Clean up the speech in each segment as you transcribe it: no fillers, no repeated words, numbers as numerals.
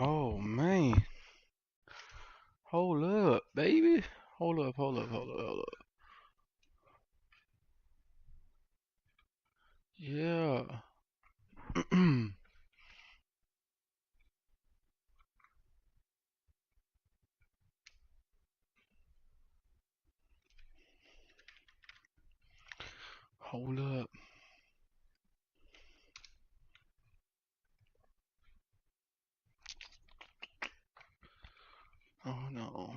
Oh man. Hold up, baby. Hold up. Yeah. Hold up. Oh no.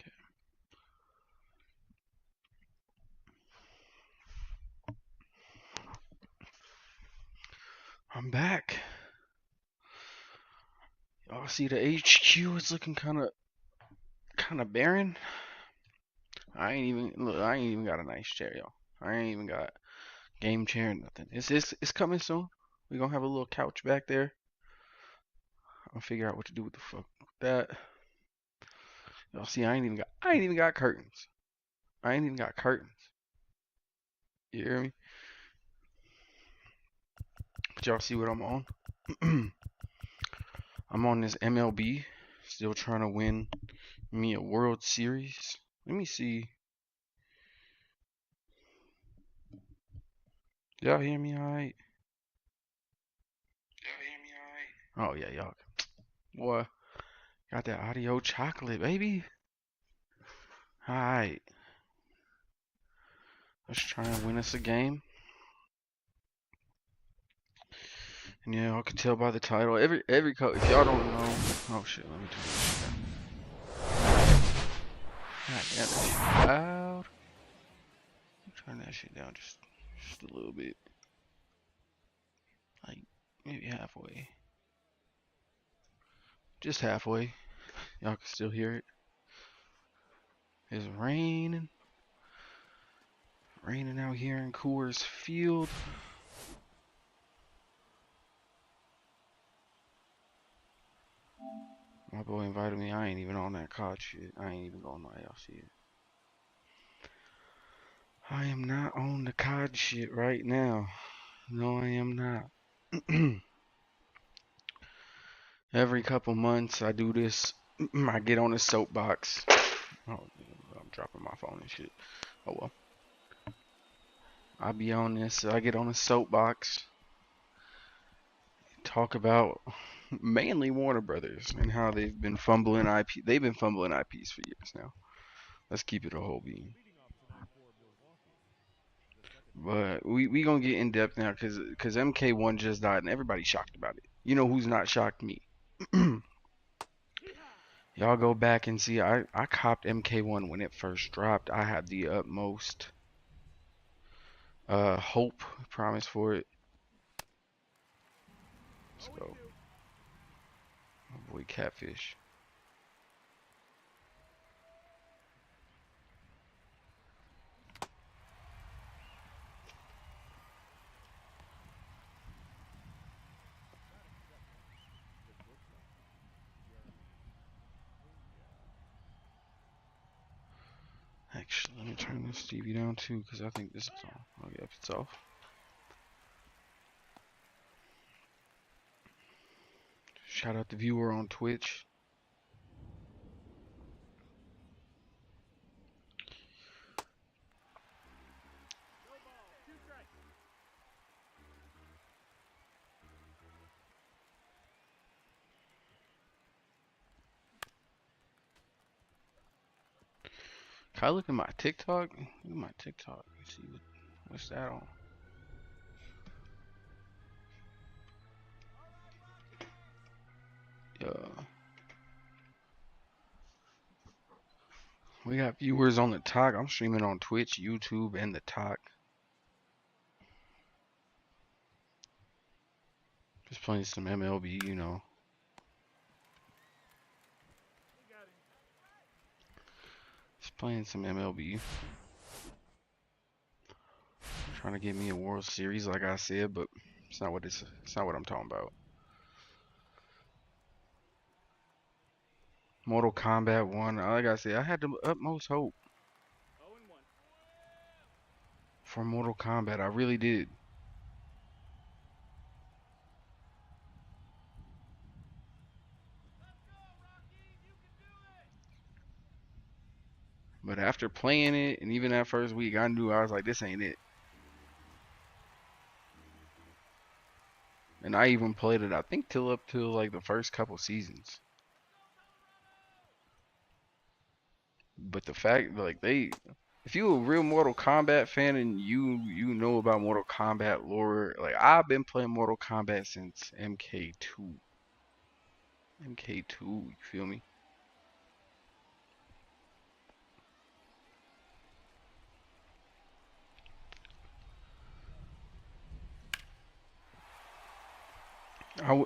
Okay. I'm back. Y'all see the HQ is looking kinda barren. I ain't even got a nice chair, y'all. I ain't even got game chair or nothing. It's coming soon. We gonna have a little couch back there. I'll figure out what to do with the fuck with that. Y'all see I ain't even got curtains. I ain't even got curtains. You hear me? But y'all see what I'm on? I'm on this MLB, still trying to win me a World Series. Let me see. Y'all hear me alright? Oh yeah, y'all. Boy, got that audio chocolate, baby. Alright. Let's try and win us a game. And yeah, y'all can tell by the title. Every if y'all don't know. Oh shit, let me turn this shit down. God damn, that shit loud. Turn that shit down just a little bit. Like maybe halfway. Just halfway. Y'all can still hear it. It's raining. Raining out here in Coors Field. My boy invited me. I ain't even on that COD shit. I ain't even gonna lie, y'all see it. I am not on the COD shit right now. No, I am not. Every couple months I do this. I get on a soapbox. Oh, I'm dropping my phone and shit. Oh well. I be on this. I get on a soapbox. Talk about mainly Warner Brothers and how they've been fumbling IP. They've been fumbling IPs for years now. Let's keep it a whole bean. But we gonna get in depth now because MK1 just died and everybody's shocked about it. You know who's not shocked? Me. Y'all go back and see. I copped MK1 when it first dropped. I had the utmost hope, promise for it. Let's go, my boy Catfish. Actually, let me turn this TV down too because I think this is on. Oh yep, it's off. Shout out the viewer on Twitch. Can I look at my TikTok? Look at my TikTok. Let's see what's that on. Yeah. We got viewers on the talk. I'm streaming on Twitch, YouTube, and the talk. Just playing some MLB, you know. Just playing some MLB. Trying to get me a World Series, like I said, but it's not what I'm talking about. Mortal Kombat 1, like I said, I had the utmost hope for Mortal Kombat. I really did. But after playing it, and even that first week, I knew I was like, this ain't it. And I even played it, I think, till up till like the first couple seasons. But the fact, like if you a real Mortal Kombat fan and you know about Mortal Kombat lore, like I've been playing Mortal Kombat since MK2. MK2, you feel me?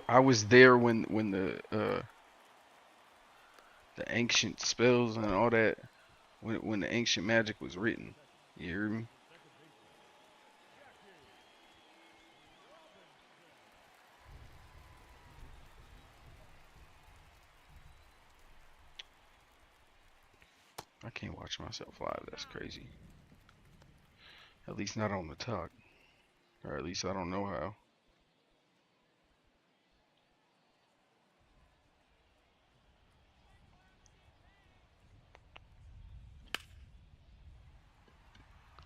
I was there when the ancient spells and all that when the ancient magic was written. You hear me? I can't watch myself live. That's crazy. At least not on the talk, or at least I don't know how.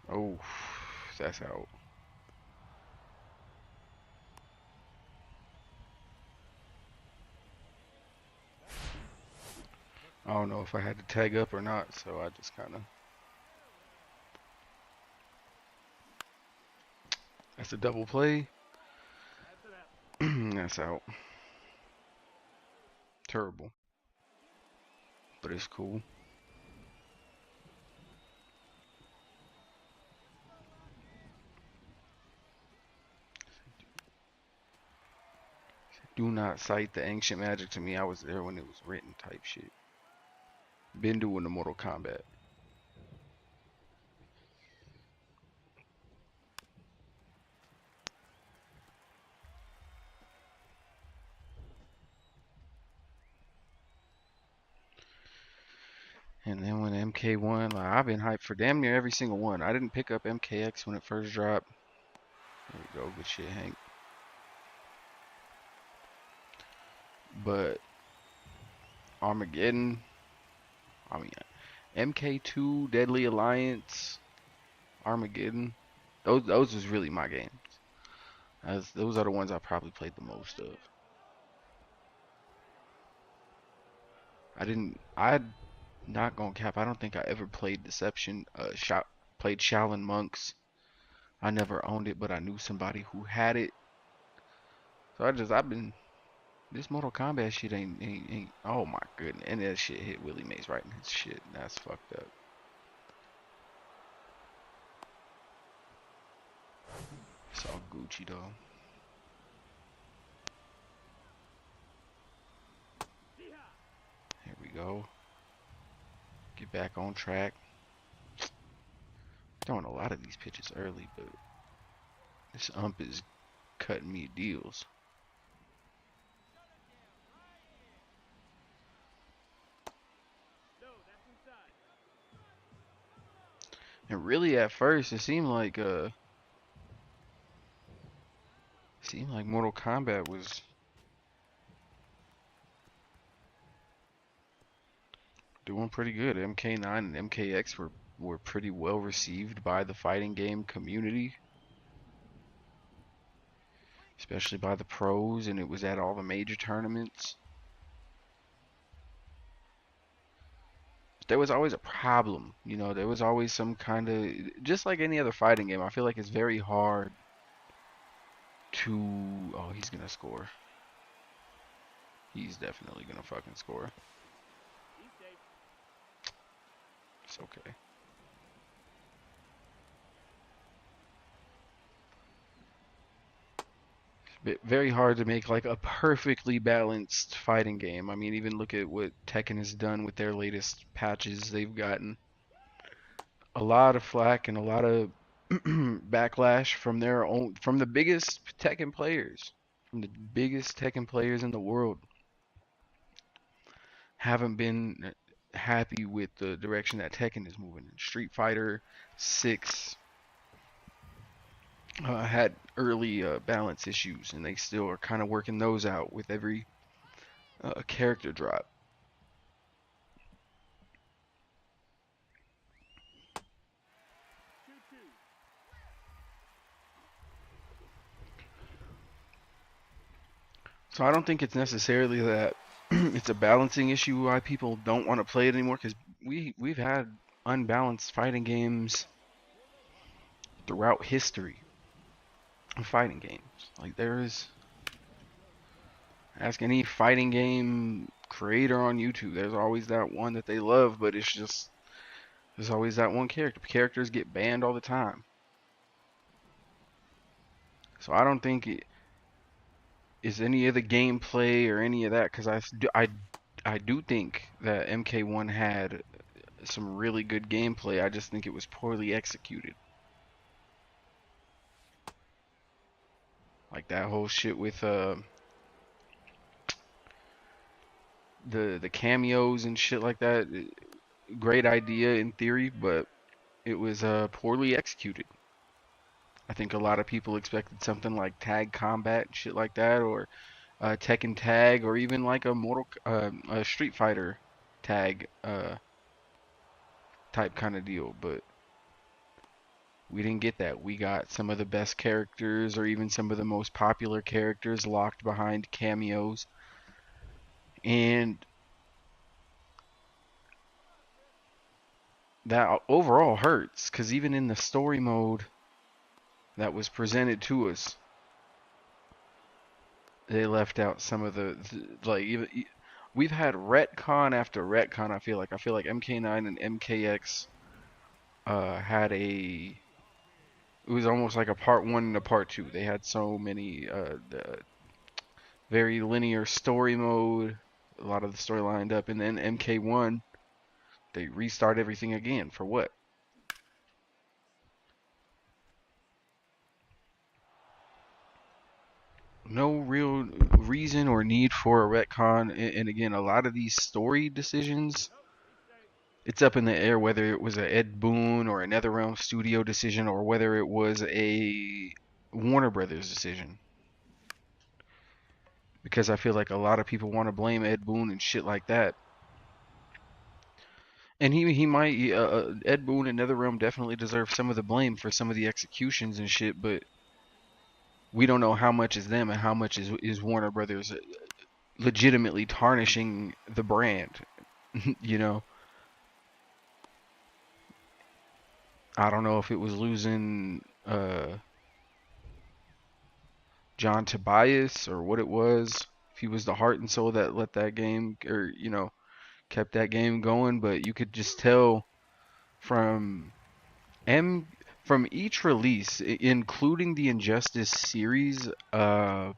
Oh, that's out. I don't know if I had to tag up or not, so I just kind of. That's a double play. That's out. Terrible, but it's cool. Do not cite the ancient magic to me. I was there when it was written type shit. Been doing the Mortal Kombat. And then when MK1, like, I've been hyped for damn near every single one. I didn't pick up MKX when it first dropped. There we go, good shit, Hank. But Armageddon, I mean, MK2, Deadly Alliance, Armageddon, those was really my games. Those are the ones I probably played the most of. I not gonna cap. I don't think I ever played Deception. Played Shaolin Monks. I never owned it, but I knew somebody who had it. So I've been this Mortal Kombat shit ain't. Oh my goodness, and that shit hit Willie Mays right in his shit. That's fucked up. It's all Gucci though. Here we go. Get back on track. Throwing a lot of these pitches early, but this ump is cutting me deals. And really, at first, seemed like Mortal Kombat was doing pretty good. MK9 and MKX were pretty well received by the fighting game community, especially by the pros, and it was at all the major tournaments. There was always a problem, there was always some kind of, just like any other fighting game, I feel like it's very hard to, oh, he's gonna score. He's definitely gonna fucking score. It's okay. Very hard to make like a perfectly balanced fighting game. I mean, even look at what Tekken has done with their latest patches. They've gotten a lot of flack and a lot of backlash from the biggest Tekken players, from the biggest Tekken players in the world. Haven't been happy with the direction that Tekken is moving. Street Fighter 6 had early balance issues, and they still are kind of working those out with every character drop. So I don't think it's necessarily that it's a balancing issue why people don't want to play it anymore, because we've had unbalanced fighting games throughout history of fighting games. Like there's ask any fighting game creator on YouTube, there's always that one that they love, but it's just there's always that one character. Characters get banned all the time. So I don't think it is any of the gameplay or any of that, because I do think that MK1 had some really good gameplay. I just think it was poorly executed. Like that whole shit with the cameos and shit like that. Great idea in theory, but it was poorly executed. I think a lot of people expected something like tag combat and shit like that, or Tekken tag, or even like a Street Fighter tag type kind of deal. But we didn't get that. We got some of the best characters, or even some of the most popular characters, locked behind cameos, and that overall hurts. Because even in the story mode that was presented to us, they left out some of like even we've had retcon after retcon. I feel like MK9 and MKX had a it was almost like a part one and a part two. They had so many the very linear story mode. A lot of the story lined up, and then MK1 they restart everything again for what? No real reason or need for a retcon. And again, a lot of these story decisions, it's up in the air whether it was a Ed Boon or a NetherRealm Studio decision, or whether it was a Warner Brothers decision. Because I feel like a lot of people want to blame Ed Boon and shit like that. And he might Ed Boon and NetherRealm definitely deserve some of the blame for some of the executions and shit, but we don't know how much is them and how much is Warner Brothers legitimately tarnishing the brand. You know, I don't know if it was losing John Tobias or what it was. If he was the heart and soul that let that game, or kept that game going, but you could just tell from M from each release, including the Injustice series, how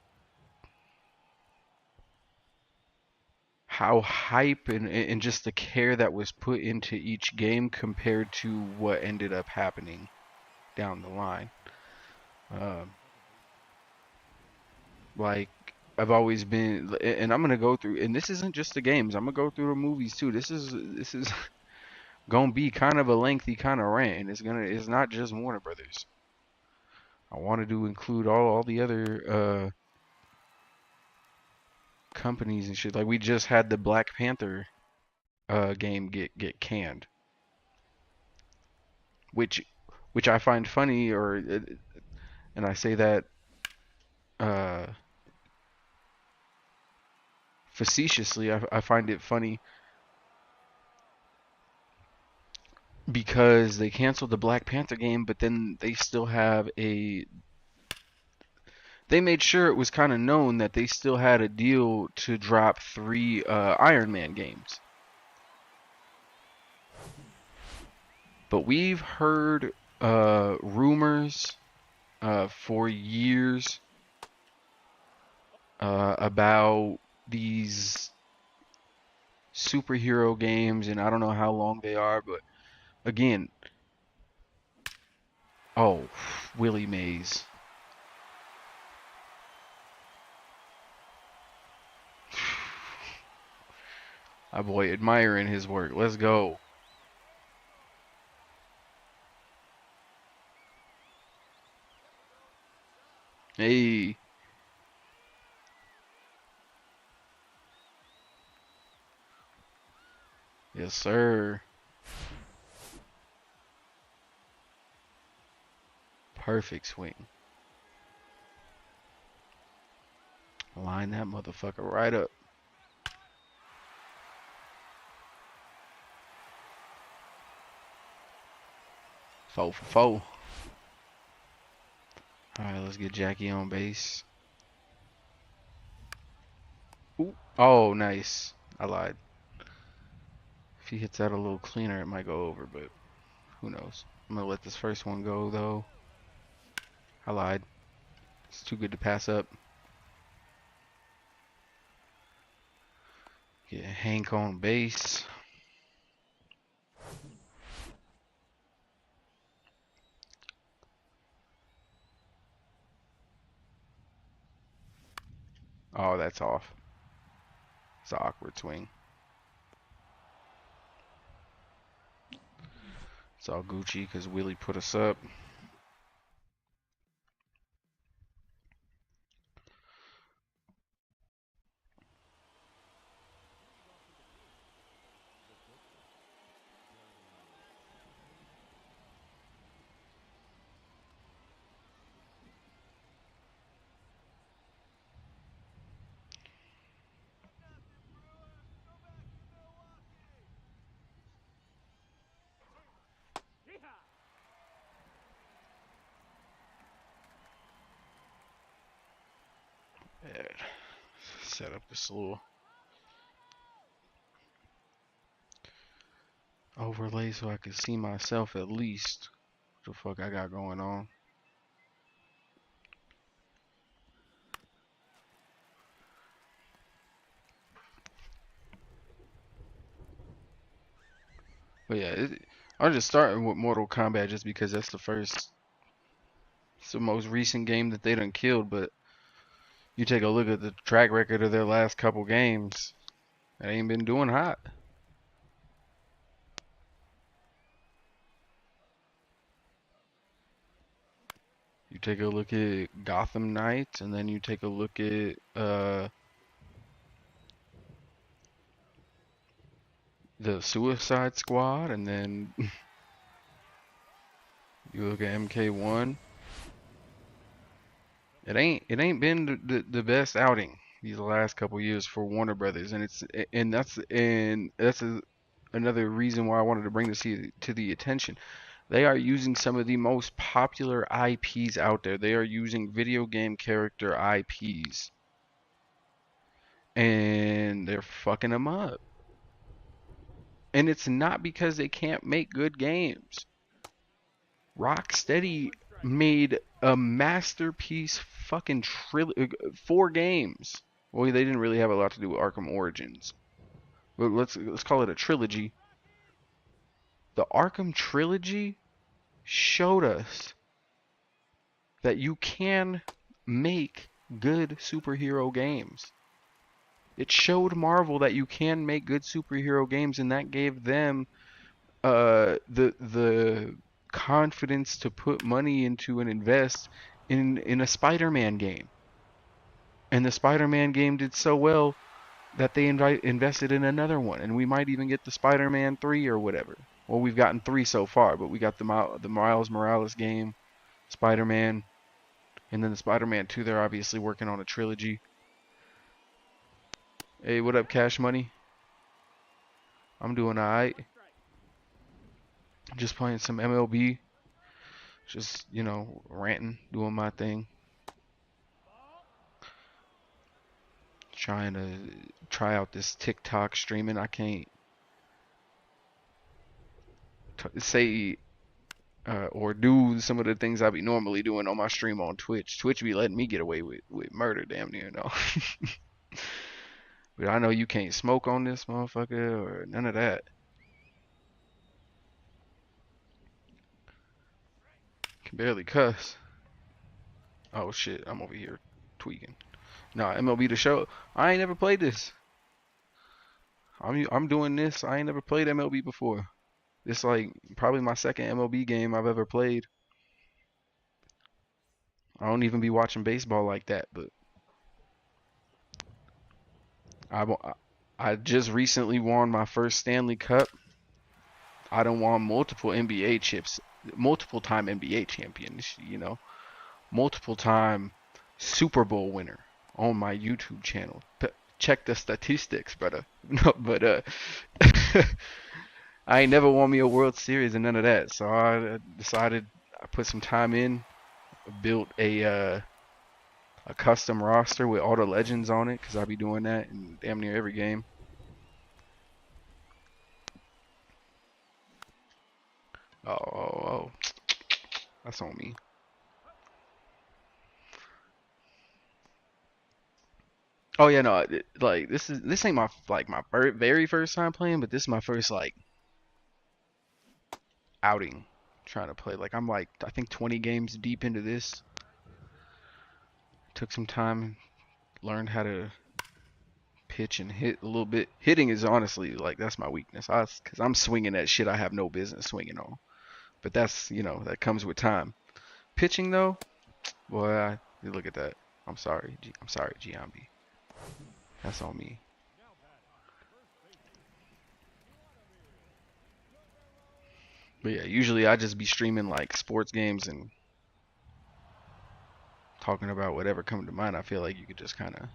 hype and just the care that was put into each game compared to what ended up happening down the line. Um, like I've always been, and I'm gonna go through, and this isn't just the games. I'm gonna go through the movies too. This is gonna be kind of a lengthy kind of rant, and it's not just Warner Brothers. I wanted to include all the other companies and shit. Like we just had the Black Panther game get canned, which I find funny, or and I say that uh, facetiously. I find it funny because they canceled the Black Panther game, but then they still have a. They made sure it was kind of known that they still had a deal to drop 3 Iron Man games. But we've heard rumors for years about these superhero games, and I don't know how long they are, but again, oh, Willie Mays. My boy admiring his work. Let's go. Hey, yes, sir. Perfect swing. Line that motherfucker right up. 4 for 4. Alright, let's get Jackie on base. Ooh. Oh, nice. I lied. If he hits that a little cleaner, it might go over, but who knows. I'm going to let this first one go, though. I lied. It's too good to pass up. Get Hank on base. Oh, that's off. It's an awkward swing. It's all Gucci because Willie put us up. Yeah. Set up the slow overlay so I can see myself at least. What the fuck I got going on? But yeah, I'm just starting with Mortal Kombat just because that's it's the most recent game that they done killed. But you take a look at the track record of their last couple games, it ain't been doing hot. You take a look at Gotham Knights, and then you take a look at the Suicide Squad, and then you look at MK1. It ain't been the best outing these last couple years for Warner Brothers, and that's another reason why I wanted to bring this to the attention. They are using some of the most popular IPs out there. They are using video game character IPs, and they're fucking them up. And it's not because they can't make good games. Rocksteady made a masterpiece fucking 4 games. Well, they didn't really have a lot to do with Arkham Origins, but let's call it a trilogy. The Arkham trilogy showed us that you can make good superhero games. It showed Marvel that you can make good superhero games, and that gave them the confidence to put money into and invest in a Spider-Man game. And the Spider-Man game did so well that they invested in another one, and we might even get the Spider-Man 3 or whatever. Well, we've gotten 3 so far, but we got the Miles Morales game, Spider-Man, and then the Spider-Man 2. They're obviously working on a trilogy. Hey, what up, Cash Money? I'm doing alright. Just playing some MLB. Just, ranting, doing my thing. Trying to try out this TikTok streaming. I can't say or do some of the things I be normally doing on my stream on Twitch. Twitch be letting me get away with murder damn near, But I know you can't smoke on this motherfucker or none of that. Can barely cuss. Oh shit, I'm over here tweaking. Nah, MLB The Show. I ain't never played this. I'm doing this. I ain't never played MLB before. It's like probably my second MLB game I've ever played. I don't even be watching baseball like that, but I I just recently won my first Stanley Cup. I done won multiple NBA chips, multiple time NBA champions, multiple time Super Bowl winner on my YouTube channel. Check the statistics, brother. No, but I ain't never won me a World Series and none of that. So I decided I put some time in, built a custom roster with all the legends on it, because I'll be doing that in damn near every game. Oh, that's on me. Oh yeah, no, like this ain't my like my very first time playing, but this is my first like outing trying to play. Like I'm like I think 20 games deep into this. Took some time, learned how to pitch and hit a little bit. Hitting is honestly like that's my weakness. Cause I'm swinging that shit I have no business swinging on. But that's that comes with time. Pitching though, boy, look at that. I'm sorry, Giambi. That's on me. But yeah, usually I just be streaming like sports games and talking about whatever comes to mind. I feel like you could just kind of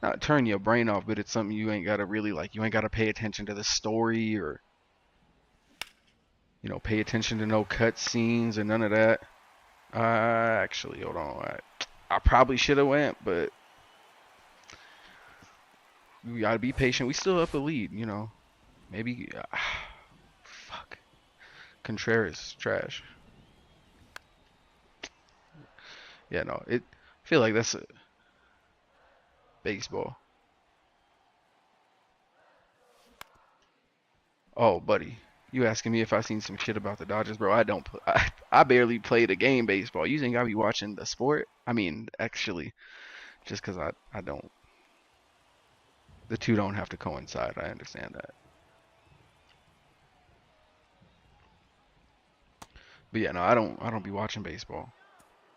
not turn your brain off, but it's something you ain't gotta really like. You ain't gotta pay attention to the story or pay attention to no cut scenes or none of that. Actually, hold on. I probably should have went, but we gotta be patient. We still up a lead. Maybe. Fuck. Contreras trash. Yeah, no. I feel like that's a baseball. Oh, buddy. You asking me if I seen some shit about the Dodgers, bro? I don't. I barely played a game baseball. You think I be watching the sport? I mean, actually, just because I don't. The two don't have to coincide. I understand that. But yeah, no, I don't be watching baseball.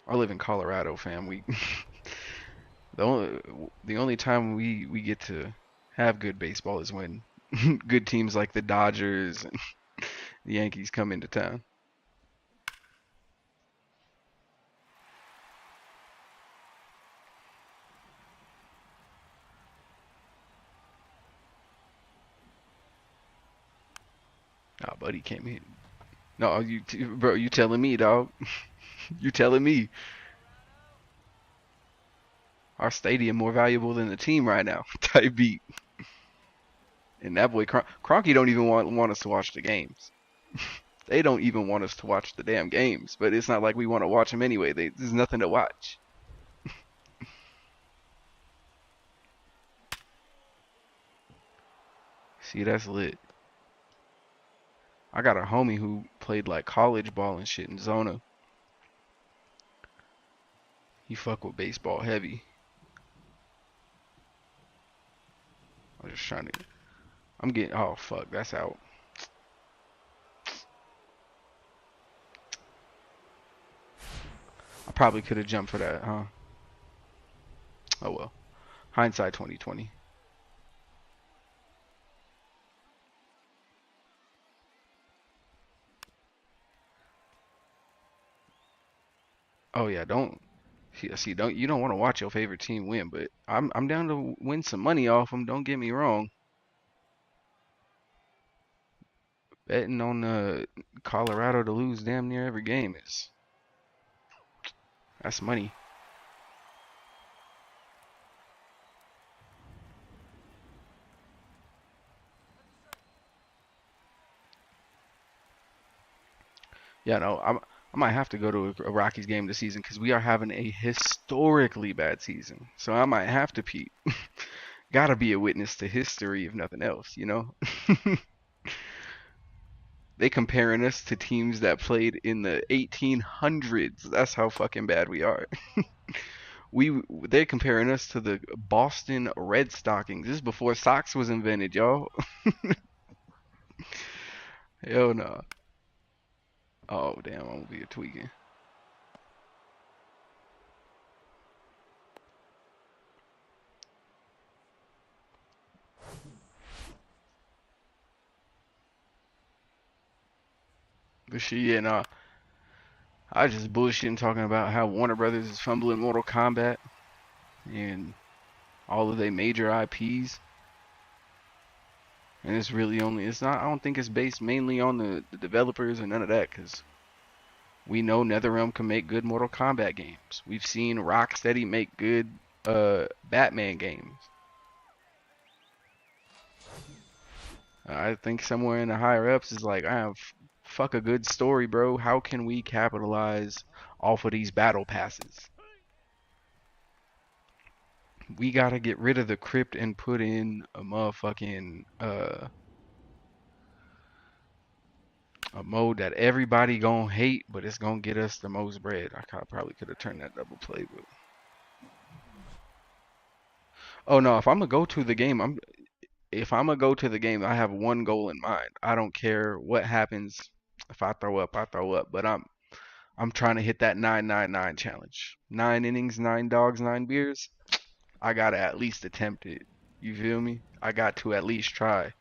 I live in Colorado, fam. The only the only time we get to have good baseball is when good teams like the Dodgers and the Yankees come into town. Nah, buddy came in. No, bro, you telling me, dog? You telling me our stadium more valuable than the team right now? Type beat. And that boy Cronky don't even want us to watch the games. They don't even want us to watch the damn games. But it's not like we want to watch them anyway. There's nothing to watch. See, that's lit. I got a homie who played like college ball and shit in Zona. He fuck with baseball heavy. I'm just trying to. I'm getting. Oh fuck, that's out. I probably could have jumped for that, huh? Oh well. Hindsight 2020. Oh yeah, don't. See, don't you don't want to watch your favorite team win, but I'm down to win some money off them. Don't get me wrong. Betting on Colorado to lose damn near every game is that's money. Yeah, no, I might have to go to a Rockies game this season because we are having a historically bad season. So I might have to, Pete. Gotta be a witness to history, if nothing else. They comparing us to teams that played in the 1800s. That's how fucking bad we are. They're comparing us to the Boston Red Stockings. This is before socks was invented, y'all. Hell no. Oh damn, I'm gonna be a tweaking. But shit, yeah, nah. I just bullshitting talking about how Warner Brothers is fumbling Mortal Kombat, and all of their major IPs, and it's really only it's not. I don't think it's based mainly on the developers or none of that, because we know NetherRealm can make good Mortal Kombat games. We've seen Rocksteady make good Batman games. I think somewhere in the higher ups is like, I have fuck a good story, bro. How can we capitalize off of these battle passes? We gotta get rid of the crypt and put in a motherfucking a mode that everybody gonna hate, but it's gonna get us the most bread. Probably could have turned that double play, but oh no, if I'm gonna go to the game, I have one goal in mind. I don't care what happens. If I throw up, I throw up. But I'm trying to hit that 999 challenge. 9 innings, 9 dogs, 9 beers. I gotta at least attempt it. You feel me? I got to at least try.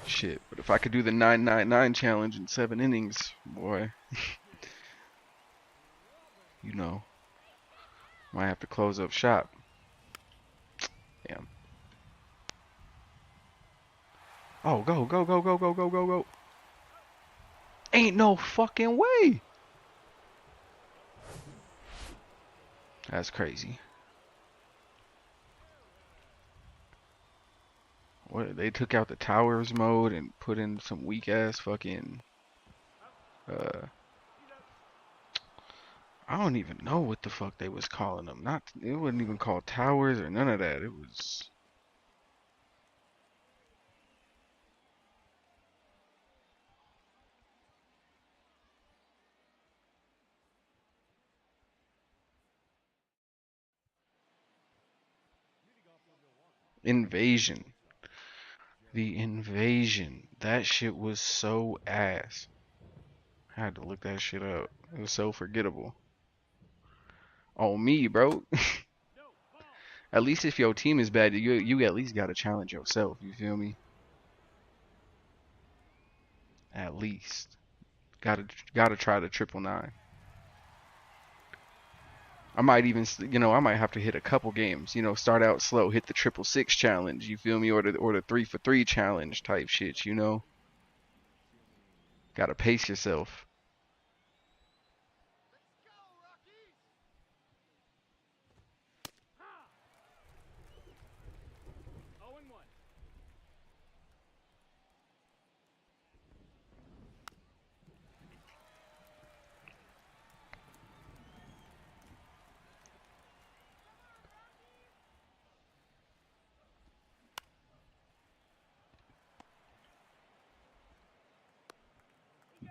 Shit. But if I could do the 999 challenge in 7 innings, boy, you know, might have to close up shop. Damn. Oh, go, go, go, go, go, go, go, go. Ain't no fucking way. That's crazy. What, they took out the towers mode and put in some weak ass fucking uh I don't even know what the fuck they was calling them. Not it wasn't even called towers or none of that. It was invasion. The invasion. That shit was so ass. I had to look that shit up. It was so forgettable. On me, bro. At least if your team is bad, you at least gotta challenge yourself. You feel me? At least gotta try the 999. I might even, I might have to hit a couple games. Start out slow, hit the 666 challenge. You feel me? Or the 3 for 3 challenge type shit. Gotta pace yourself.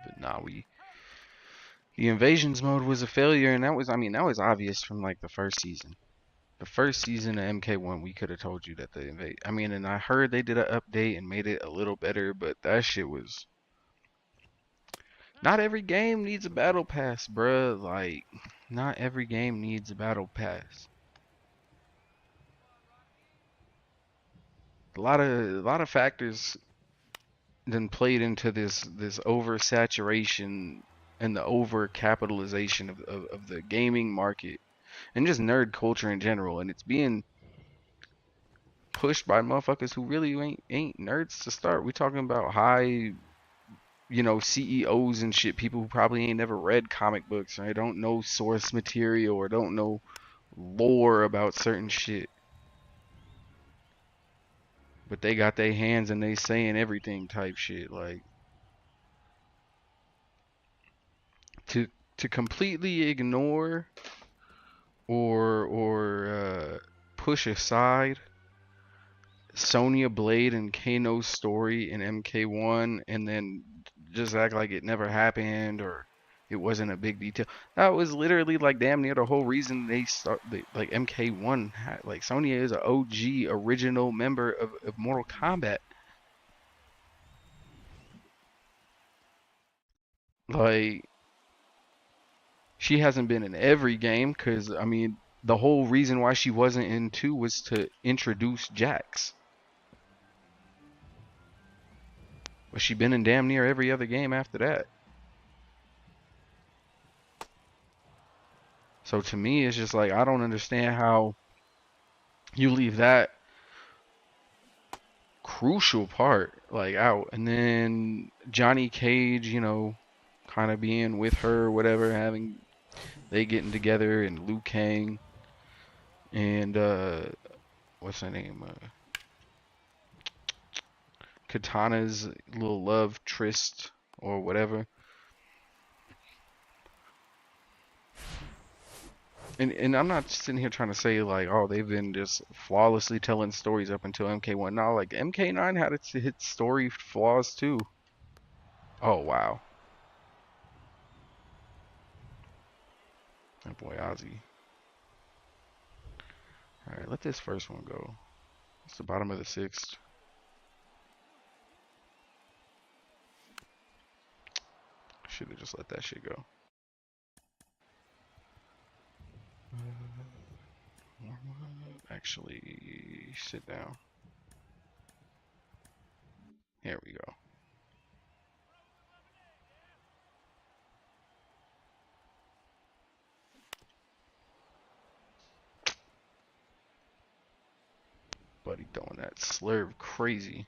But nah, the invasions mode was a failure, and that was obvious from like the first season. The first season of MK1, we could have told you that the invade. And I heard they did an update and made it a little better, but that shit was. Not every game needs a battle pass, bruh. Like, not every game needs a battle pass. A lot of factors then played into this oversaturation and the overcapitalization of the gaming market and just nerd culture in general, and it's being pushed by motherfuckers who really ain't nerds to start. We talking about high, CEOs and shit, people who probably ain't never read comic books or don't know source material or don't know lore about certain shit. But they got their hands and they saying everything type shit. Like to to completely ignore or push aside Sonya Blade and Kano's story in MK1 and then just act like it never happened or it wasn't a big detail. That was literally like damn near the whole reason like MK1 like Sonya is an OG original member of Mortal Kombat. Like she hasn't been in every game because the whole reason why she wasn't in 2 was to introduce Jax. But she been in damn near every other game after that. So to me, it's just like I don't understand how you leave that crucial part like out, and then Johnny Cage, you know, kind of being with her, whatever, having they getting together, and Liu Kang and what's her name, Katana's little love tryst or whatever. And I'm not sitting here trying to say like, oh, they've been just flawlessly telling stories up until MK1. No, like MK9 had its story flaws too. Oh wow, that boy Ozzy. All right, let this first one go. It's the bottom of the sixth. Should have just let that shit go. Actually, sit down. Here we go. Buddy throwing that slurve crazy.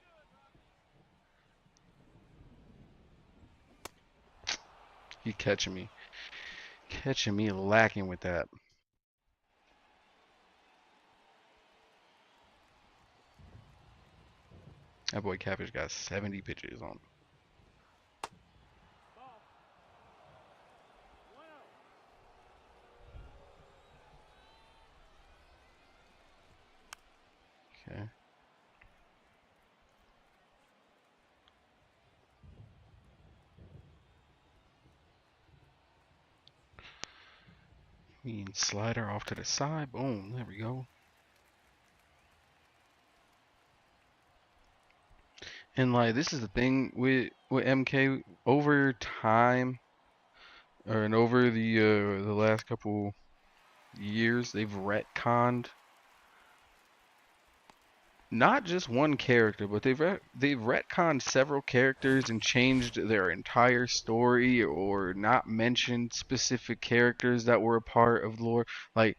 He catching me lacking with that. That boy Cabbage got 70 pitches on him. Okay. Mean slider off to the side. Boom. There we go. And like this is the thing with MK over time, and over the last couple years, they've retconned not just one character, but they've retconned several characters and changed their entire story or not mentioned specific characters that were a part of lore. Like,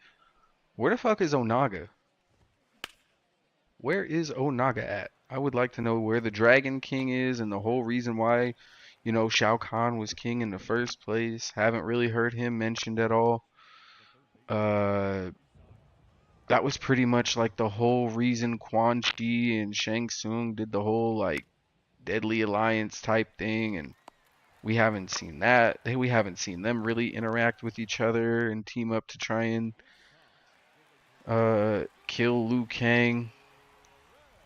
where the fuck is Onaga? Where is Onaga at? I would like to know where the Dragon King is and the whole reason why, you know, Shao Kahn was king in the first place. Haven't really heard him mentioned at all. Uh, that was pretty much like the whole reason Quan Chi and Shang Tsung did the whole like Deadly Alliance type thing, and we haven't seen that. We haven't seen them really interact with each other and team up to try and kill Liu Kang.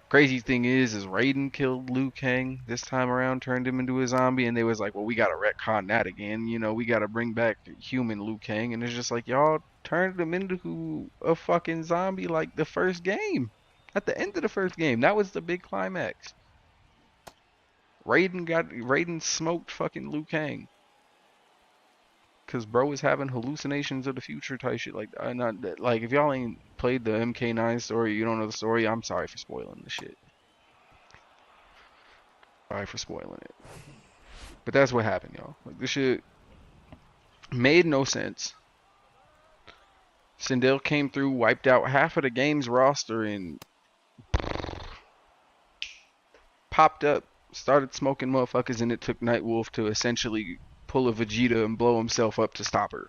Crazy thing is Raiden killed Liu Kang this time around, turned him into a zombie, and they was like, well, we gotta retcon that again. You know, we gotta bring back human Liu Kang, and it's just like y'all turned him into a fucking zombie like the first game. At the end of the first game, that was the big climax. Raiden smoked fucking Liu Kang. Cause bro was having hallucinations of the future type shit. Like, not like if y'all ain't played the MK9 story, you don't know the story. I'm sorry for spoiling the shit. Sorry for spoiling it. But that's what happened, y'all. Like this shit made no sense. Sindel came through, wiped out half of the game's roster, and popped up, started smoking motherfuckers, and it took Nightwolf to essentially pull a Vegeta and blow himself up to stop her.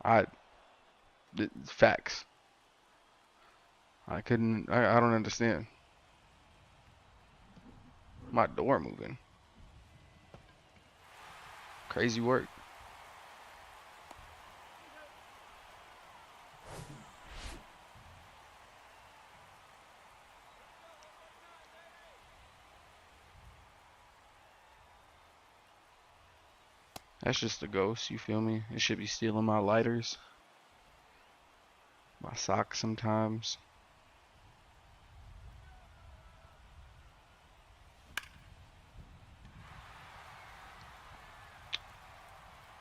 I facts. I couldn't. I don't understand. My door moving. Crazy work. That's just a ghost, you feel me? It should be stealing my lighters, my socks sometimes.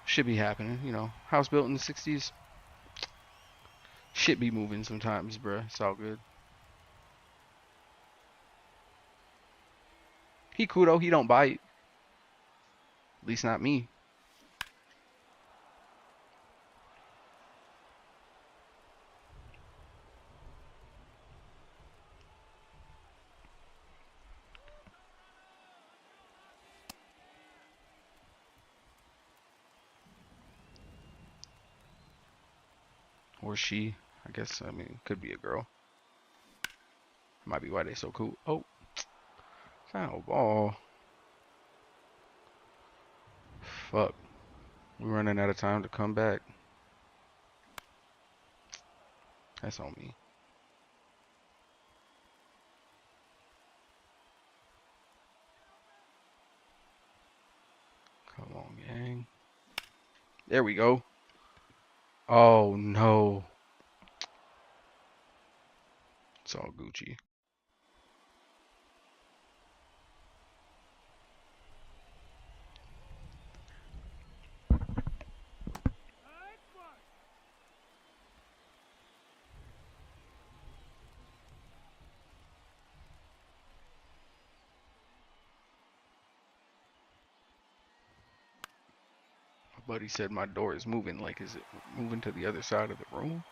Should be happening, you know. House built in the 60s. Shit be moving sometimes, bruh. It's all good. He cool though. He don't bite. At least not me. Or she. I guess, I mean, could be a girl. Might be why they so cool. Oh, foul ball. Fuck. We're running out of time to come back. That's on me. Come on, gang. There we go. Oh, no. It's all Gucci. My buddy said my door is moving. Like, is it moving to the other side of the room?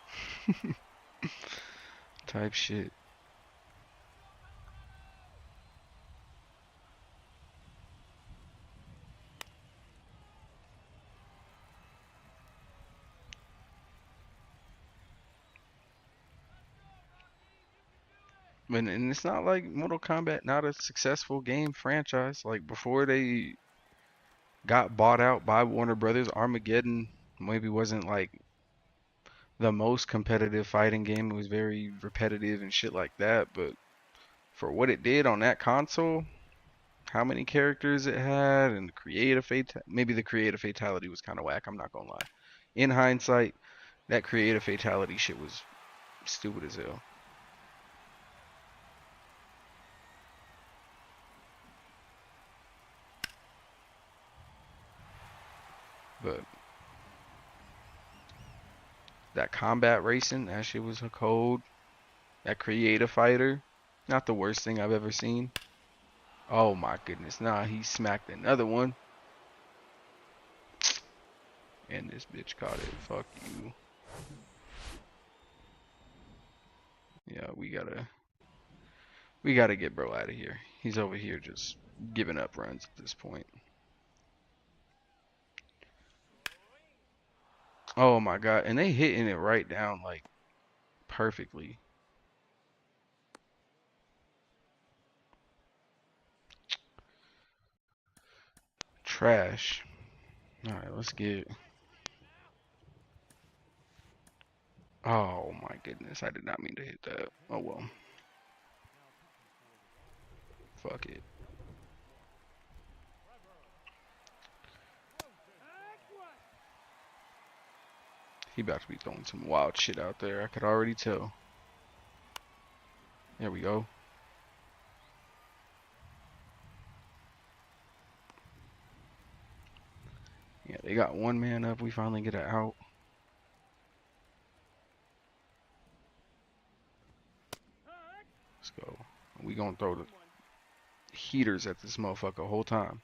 Type shit. And it's not like Mortal Kombat not a successful game franchise. Like before they got bought out by Warner Brothers, Armageddon maybe wasn't like the most competitive fighting game. It was very repetitive and shit like that. But for what it did on that console, how many characters it had, and the creative maybe the creative fatality was kind of whack. I'm not gonna lie. In hindsight, that creative fatality shit was stupid as hell. But that combat racing, that shit was a code. That creative fighter, not the worst thing I've ever seen. Oh my goodness, nah, he smacked another one. And this bitch caught it. Fuck you. Yeah, we gotta get bro out of here. He's over here just giving up runs at this point. Oh my god, and they hitting it right down like perfectly. Trash. Alright, let's get. Oh my goodness, I did not mean to hit that. Oh well. Fuck it. He about to be throwing some wild shit out there. I could already tell. There we go. Yeah, they got one man up. We finally get it out. Let's go. We gonna throw the heaters at this motherfucker whole time.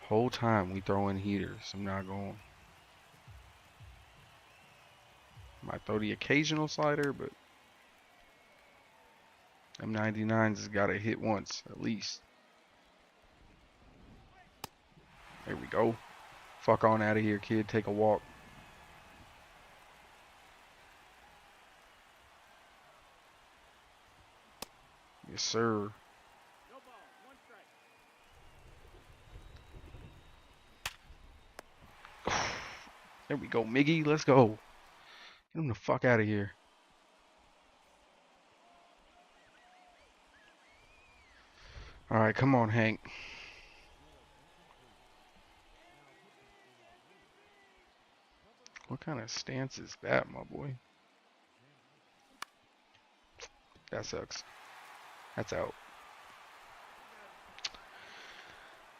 Whole time we throwing heaters. I'm not going. Might throw the occasional slider, but M99's has got to hit once at least. There we go. Fuck on out of here, kid. Take a walk. Yes, sir. There we go, Miggy. Let's go. Get him the fuck out of here. All right, come on, Hank. What kind of stance is that, my boy? That sucks. That's out.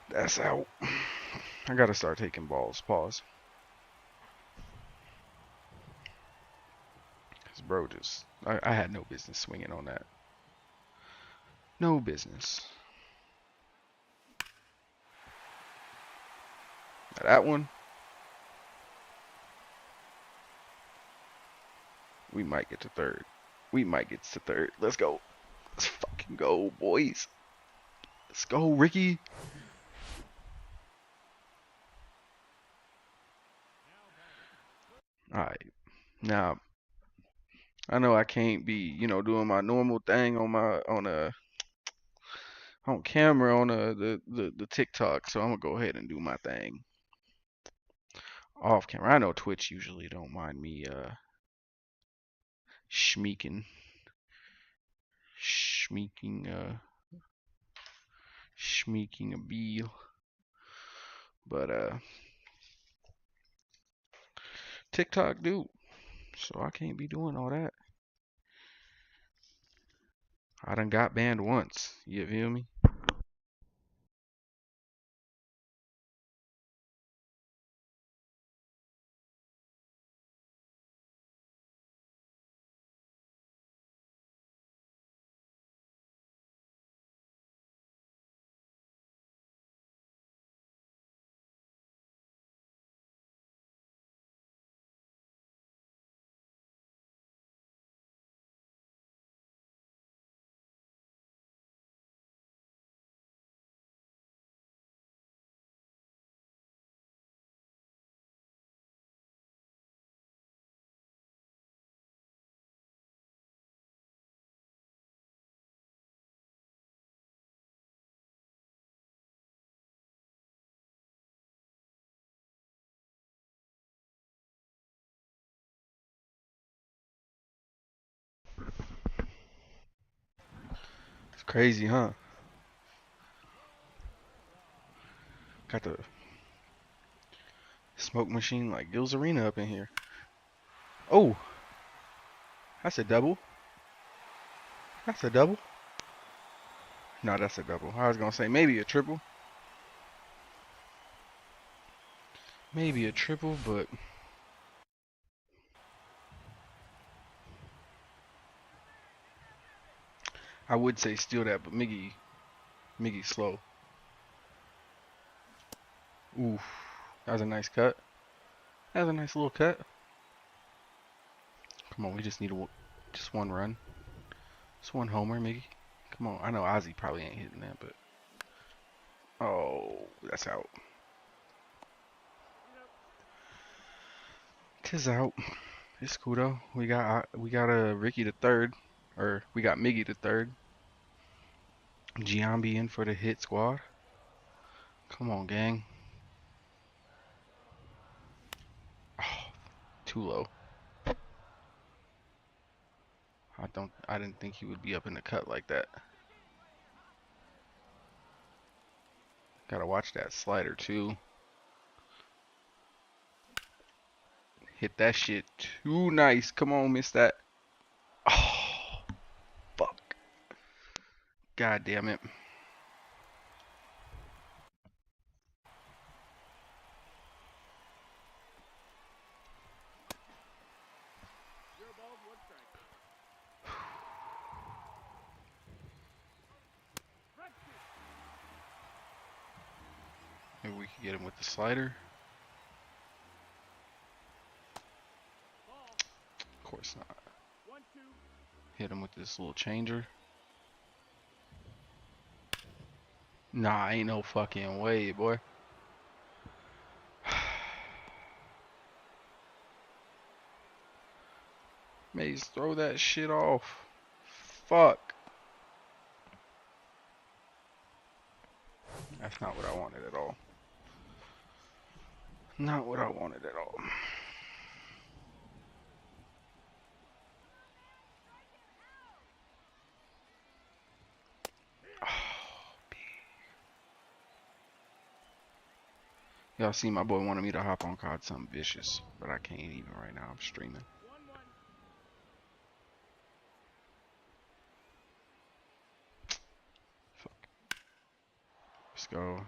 That's out. I gotta start taking balls. Pause. bro, I had no business swinging on that. No business. That one, we might get to third. We might get to third. Let's go. Let's fucking go, boys. Let's go, Ricky. Alright. Now, I know I can't be, doing my normal thing on camera on the TikTok, so I'm gonna go ahead and do my thing off camera. I know Twitch usually don't mind me schmeeking schmeeking schmeeking a bee, but TikTok do, so I can't be doing all that. I done got banned once. You feel me? It's crazy, huh? Got the smoke machine like Gil's Arena up in here. Oh, that's a double. That's a double. No, that's a double. I was gonna say maybe a triple. Maybe a triple, but I would say steal that, but Miggy slow. Oof. That was a nice cut. That was a nice little cut. Come on, we just need just one run. Just one homer, Miggy. Come on. I know Ozzy probably ain't hitting that, but oh, that's out. Tis out. It's cool though. We got a Ricky the third, or we got Miggy the third. Giambi in for the hit squad. Come on, gang. Oh, too low. I didn't think he would be up in the cut like that. Gotta watch that slider too. Hit that shit too nice. Come on, miss that. Oh, fuck. God damn it. Maybe we could get him with the slider. Of course not. Hit him with this little changer. Nah, ain't no fucking way, boy. Maze, throw that shit off. Fuck. That's not what I wanted at all. Not what I wanted at all. Y'all see my boy wanted me to hop on COD something vicious, but I can't even right now. I'm streaming. Fuck. Let's go.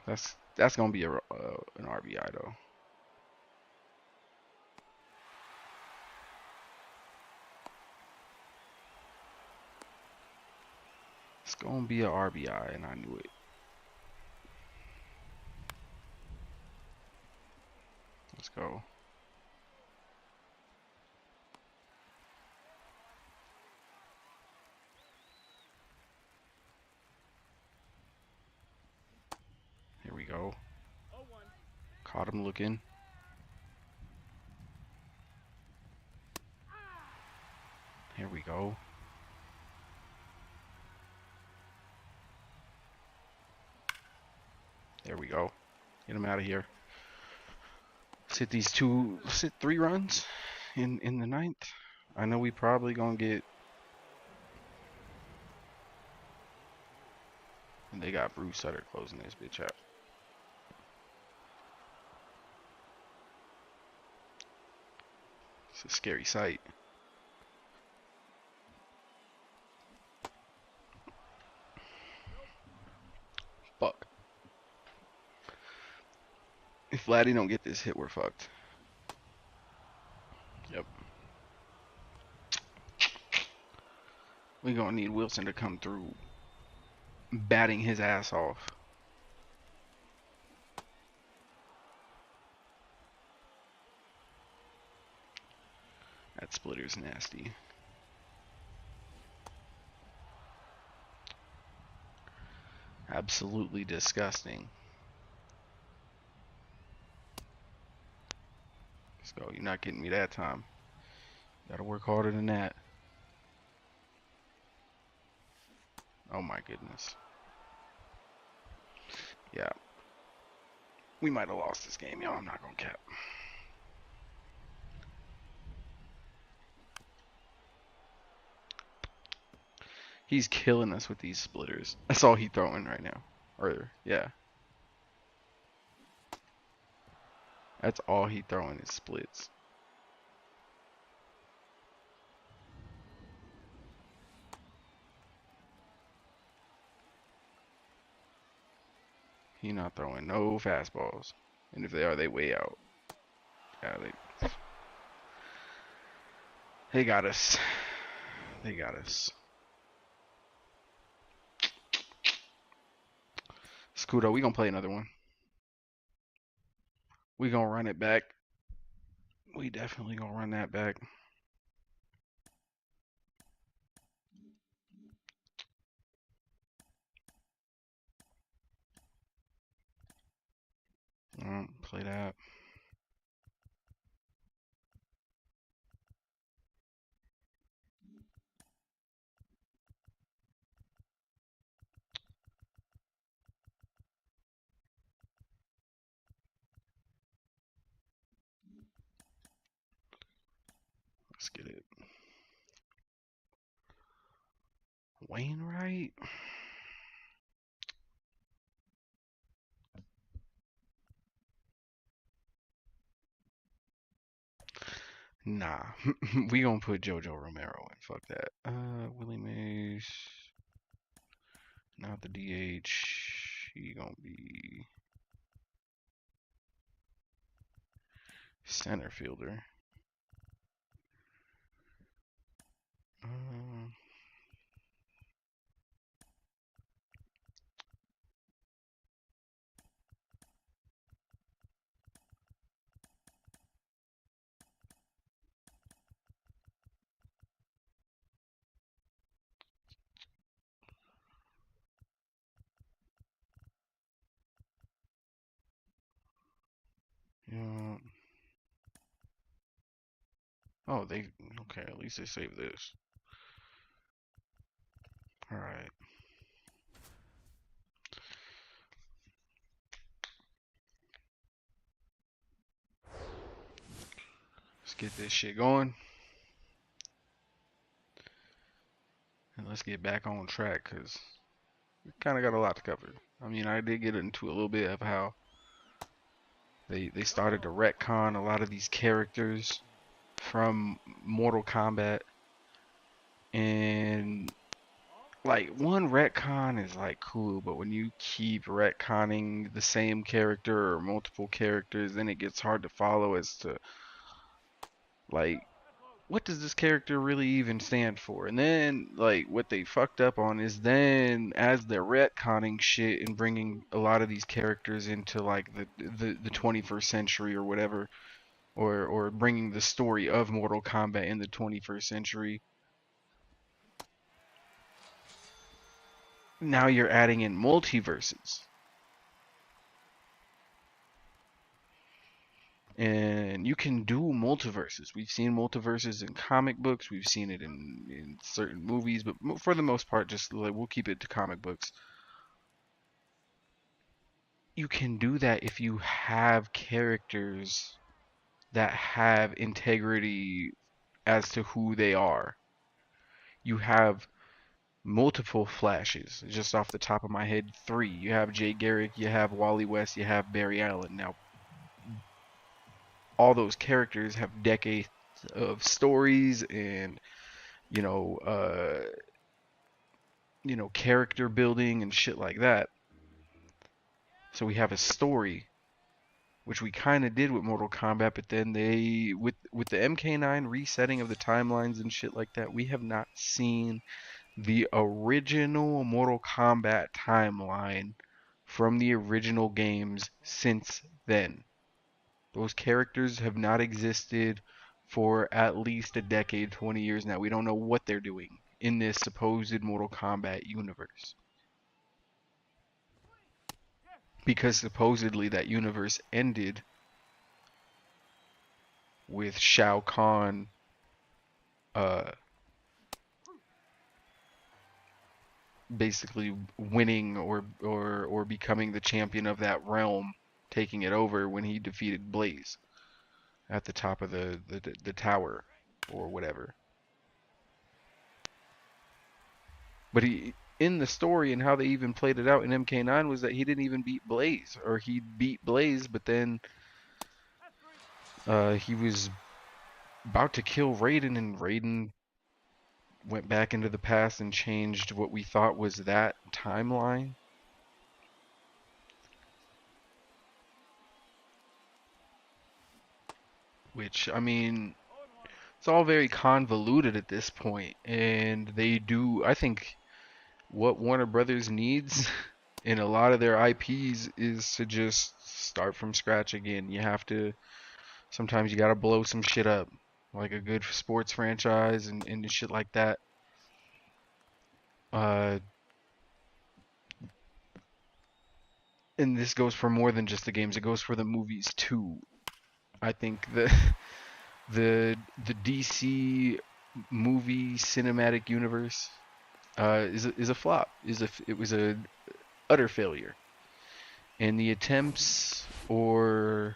That's gonna be an RBI though. gonna be a RBI, and I knew it. Let's go. Here we go. Caught him looking. Here we go. There we go. Get him out of here. Sit these two, sit 3 runs in the ninth. I know we probably gonna get. And they got Bruce Sutter closing this bitch out. It's a scary sight. Fuck. If Vladdy don't get this hit, we're fucked. Yep. We gonna need Wilson to come through batting his ass off. That splitter's nasty. Absolutely disgusting. Let's go. You're not getting me that time. Gotta work harder than that. Oh my goodness. Yeah. We might have lost this game, y'all. I'm not gonna cap. He's killing us with these splitters. That's all he's throwing right now. Or, yeah. That's all he throwing is splits. He not throwing no fastballs. And if they are, they way out. Yeah, they got us. They got us. Scudo, we gonna play another one. We gonna run it back. We definitely gonna run that back. Play that. Let's get it. Wainwright? Nah. We gonna put JoJo Romero in. Fuck that. Willie Mays. Not the DH. He gonna be center fielder. Yeah. Oh, they okay. At least they saved this. All right. Let's get this shit going. And let's get back on track because we kind of got a lot to cover. I mean, I did get into a little bit of how they started to retcon a lot of these characters from Mortal Kombat. And like one retcon is like cool, but when you keep retconning the same character or multiple characters, then it gets hard to follow as to like what does this character really even stand for? And then, like, what they fucked up on is then, as they're retconning shit and bringing a lot of these characters into, like, the 21st century or whatever, or bringing the story of Mortal Kombat in the 21st century, now you're adding in multiverses. And you can do multiverses. We've seen multiverses in comic books. We've seen it in certain movies, but for the most part, just like we'll keep it to comic books. You can do that if you have characters that have integrity as to who they are. You have multiple Flashes. Just off the top of my head, three. You have Jay Garrick, you have Wally West, you have Barry Allen. Now, all those characters have decades of stories and you know, character building and shit like that. So we have a story, which we kind of did with Mortal Kombat, but then they, with the MK9 resetting of the timelines and shit like that, we have not seen the original Mortal Kombat timeline from the original games since then. Those characters have not existed for at least a decade, 20 years now. We don't know what they're doing in this supposed Mortal Kombat universe. Because supposedly that universe ended with Shao Kahn uh, basically winning or becoming the champion of that realm, taking it over when he defeated Blaze at the top of the tower or whatever. But he, in the story and how they even played it out in MK9, was that he didn't even beat Blaze, or he beat Blaze, but then he was about to kill Raiden, and Raiden went back into the past and changed what we thought was that timeline. Which, I mean, it's all very convoluted at this point, and they do, I think, what Warner Brothers needs in a lot of their IPs is to just start from scratch again. You have to, sometimes you gotta blow some shit up, like a good sports franchise and shit like that. Uh, and this goes for more than just the games, it goes for the movies too. I think the DC movie cinematic universe is a flop. It was a utter failure. And the attempts or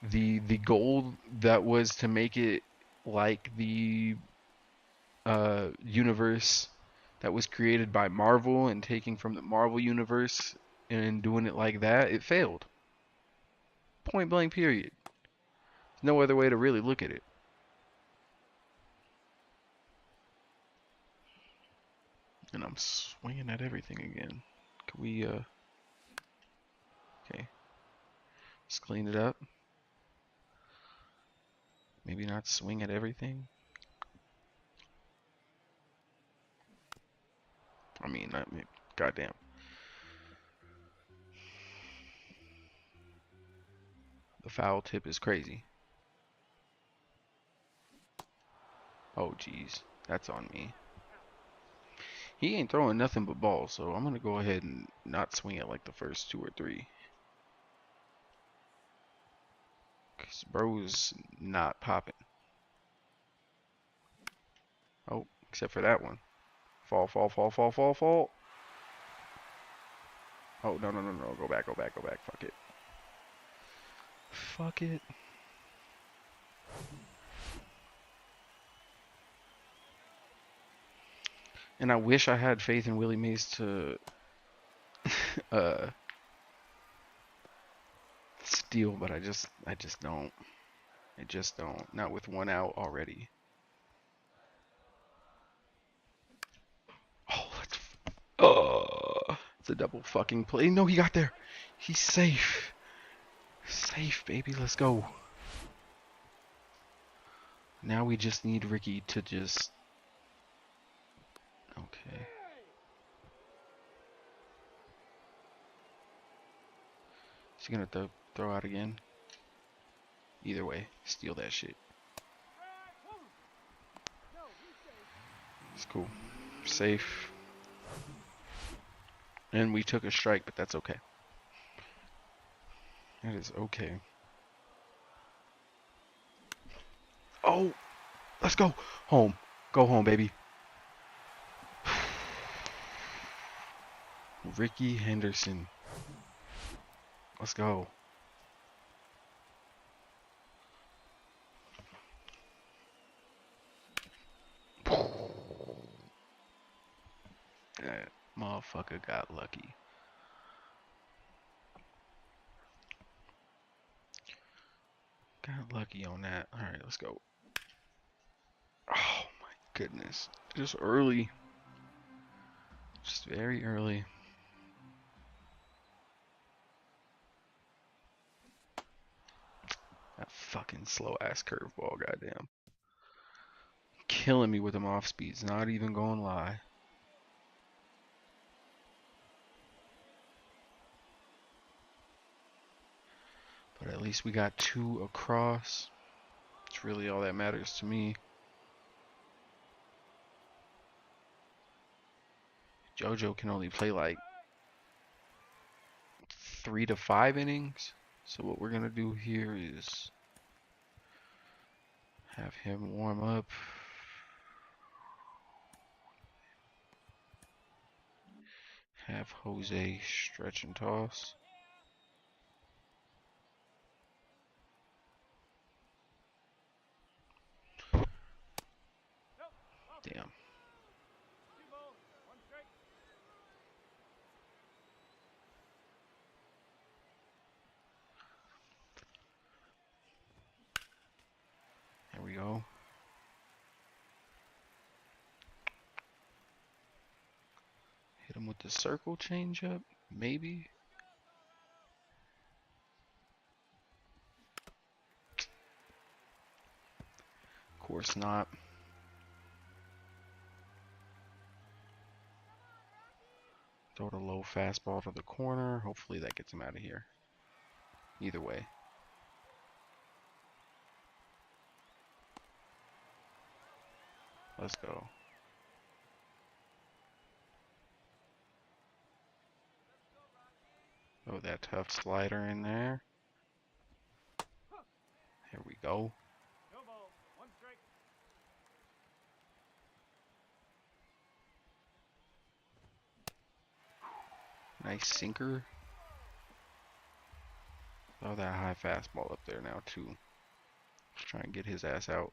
the goal that was to make it like the universe that was created by Marvel and taking from the Marvel universe and doing it like that, it failed. Point blank period. No other way to really look at it. And I'm swinging at everything again. Can we, okay. Just clean it up. Maybe not swing at everything. I mean, goddamn. The foul tip is crazy. Oh, jeez. That's on me. He ain't throwing nothing but balls, so I'm going to go ahead and not swing it like the first two or three. Because bro's not popping. Oh, except for that one. Fall, fall, fall, fall, fall, fall. Oh, no, no, no, no. Go back, go back, go back. Fuck it. Fuck it. And I wish I had faith in Willie Mays to uh, steal, but I just don't. I just don't. Not with one out already. Oh, let's. It's a double fucking play. No, he got there. He's safe. Safe, baby. Let's go. Now we just need Ricky to just... Okay. Is he gonna throw out again? Either way, steal that shit. It's cool. Safe. And we took a strike, but that's okay. That is okay. Oh! Let's go! Home. Go home, baby. Ricky Henderson. Let's go. That motherfucker got lucky. Got lucky on that. Alright, let's go. Oh my goodness. Just early. Just very early. That fucking slow ass curveball, goddamn. Killing me with them off speeds, not even gonna lie. But at least we got 2 across. It's really all that matters to me. JoJo can only play like 3 to 5 innings. So what we're gonna do here is have him warm up. Have Jose stretch and toss. Damn. There we go. Hit him with the circle changeup, maybe. Of course not. Throw the low fastball to the corner. Hopefully that gets him out of here. Either way. Let's go. Oh, that tough slider in there. Here we go. Nice sinker. Oh, that high fastball up there now too. Let's try and get his ass out.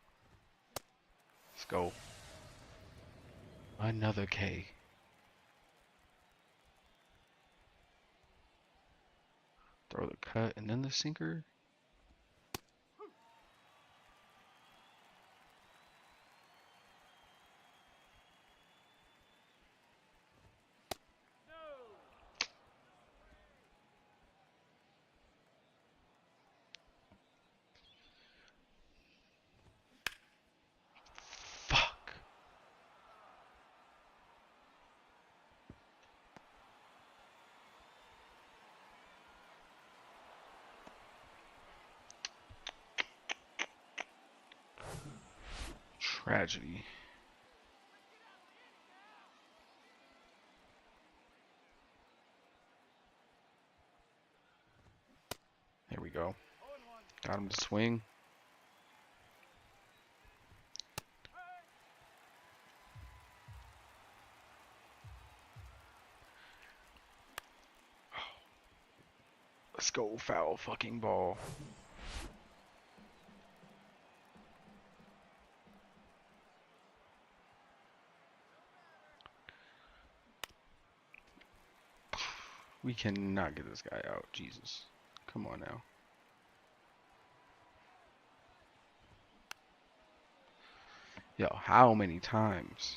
Let's go. Another K. Throw the cut and then the sinker. Fuck. Tragedy. There we go. Got him to swing. Let's go, foul fucking ball. We cannot get this guy out. Jesus. Come on now. Yo, how many times?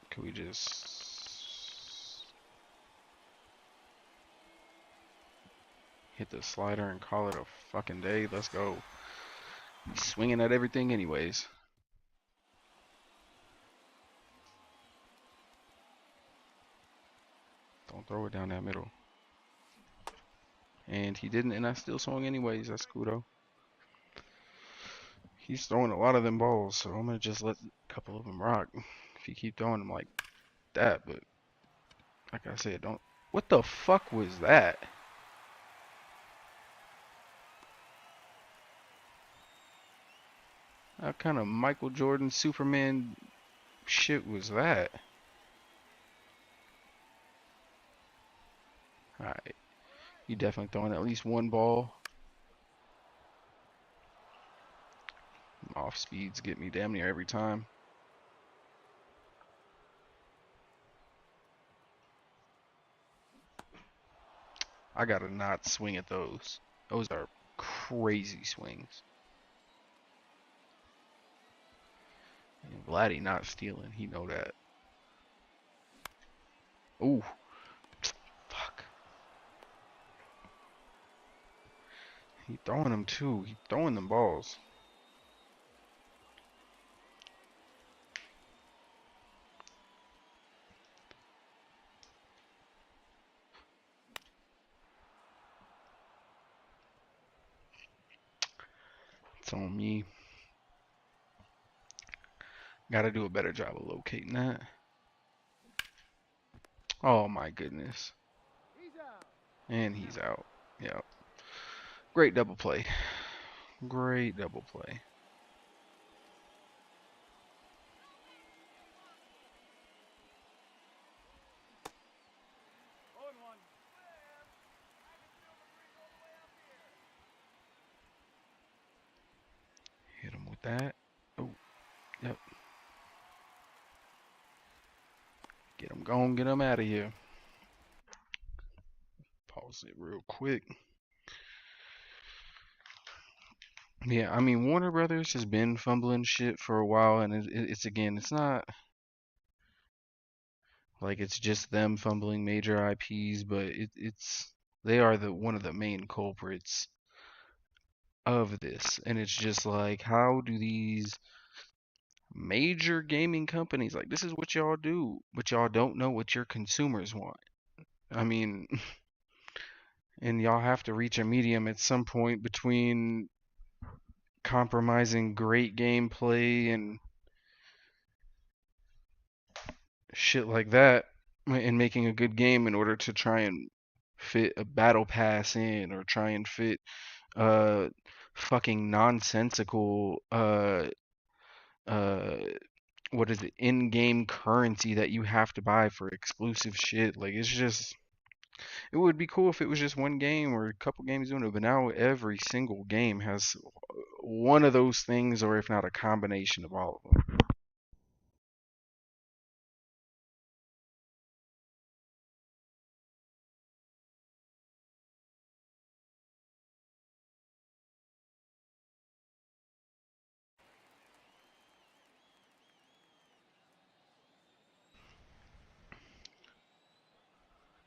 Can we just... Hit the slider and call it a fucking day. Let's go. He's swinging at everything anyways. Don't throw it down that middle. And he didn't, and I still swung anyways. That's cool though. He's throwing a lot of them balls, so I'm gonna just let a couple of them rock. If you keep throwing them like that, but like I said, don't. What the fuck was that? What kind of Michael Jordan Superman shit was that? Alright. You definitely throwing at least one ball. Off speeds get me damn near every time. I gotta not swing at those. Those are crazy swings. And Vladdy not stealing. He know that. Ooh. Fuck. He throwing them too. He throwing them balls. It's on me. Gotta do a better job of locating that. Oh my goodness. And he's out. Yep. Great double play. Great double play. Hit him with that. Oh, yep. Get him going, get him out of here. Pause it real quick. Yeah, I mean, Warner Brothers has been fumbling shit for a while, and it's again, it's not like it's just them fumbling major IPs, but it's they are one of the main culprits of this, and it's just like, how do these major gaming companies, like, this is what y'all do, but y'all don't know what your consumers want. I mean, and y'all have to reach a medium at some point between compromising great gameplay and shit like that and making a good game in order to try and fit a battle pass in or try and fit uh fucking nonsensical uh what is it, in-game currency that you have to buy for exclusive shit. Like, it's just, it would be cool if it was just one game or a couple games doing it, but now every single game has one of those things, or if not a combination of all of them.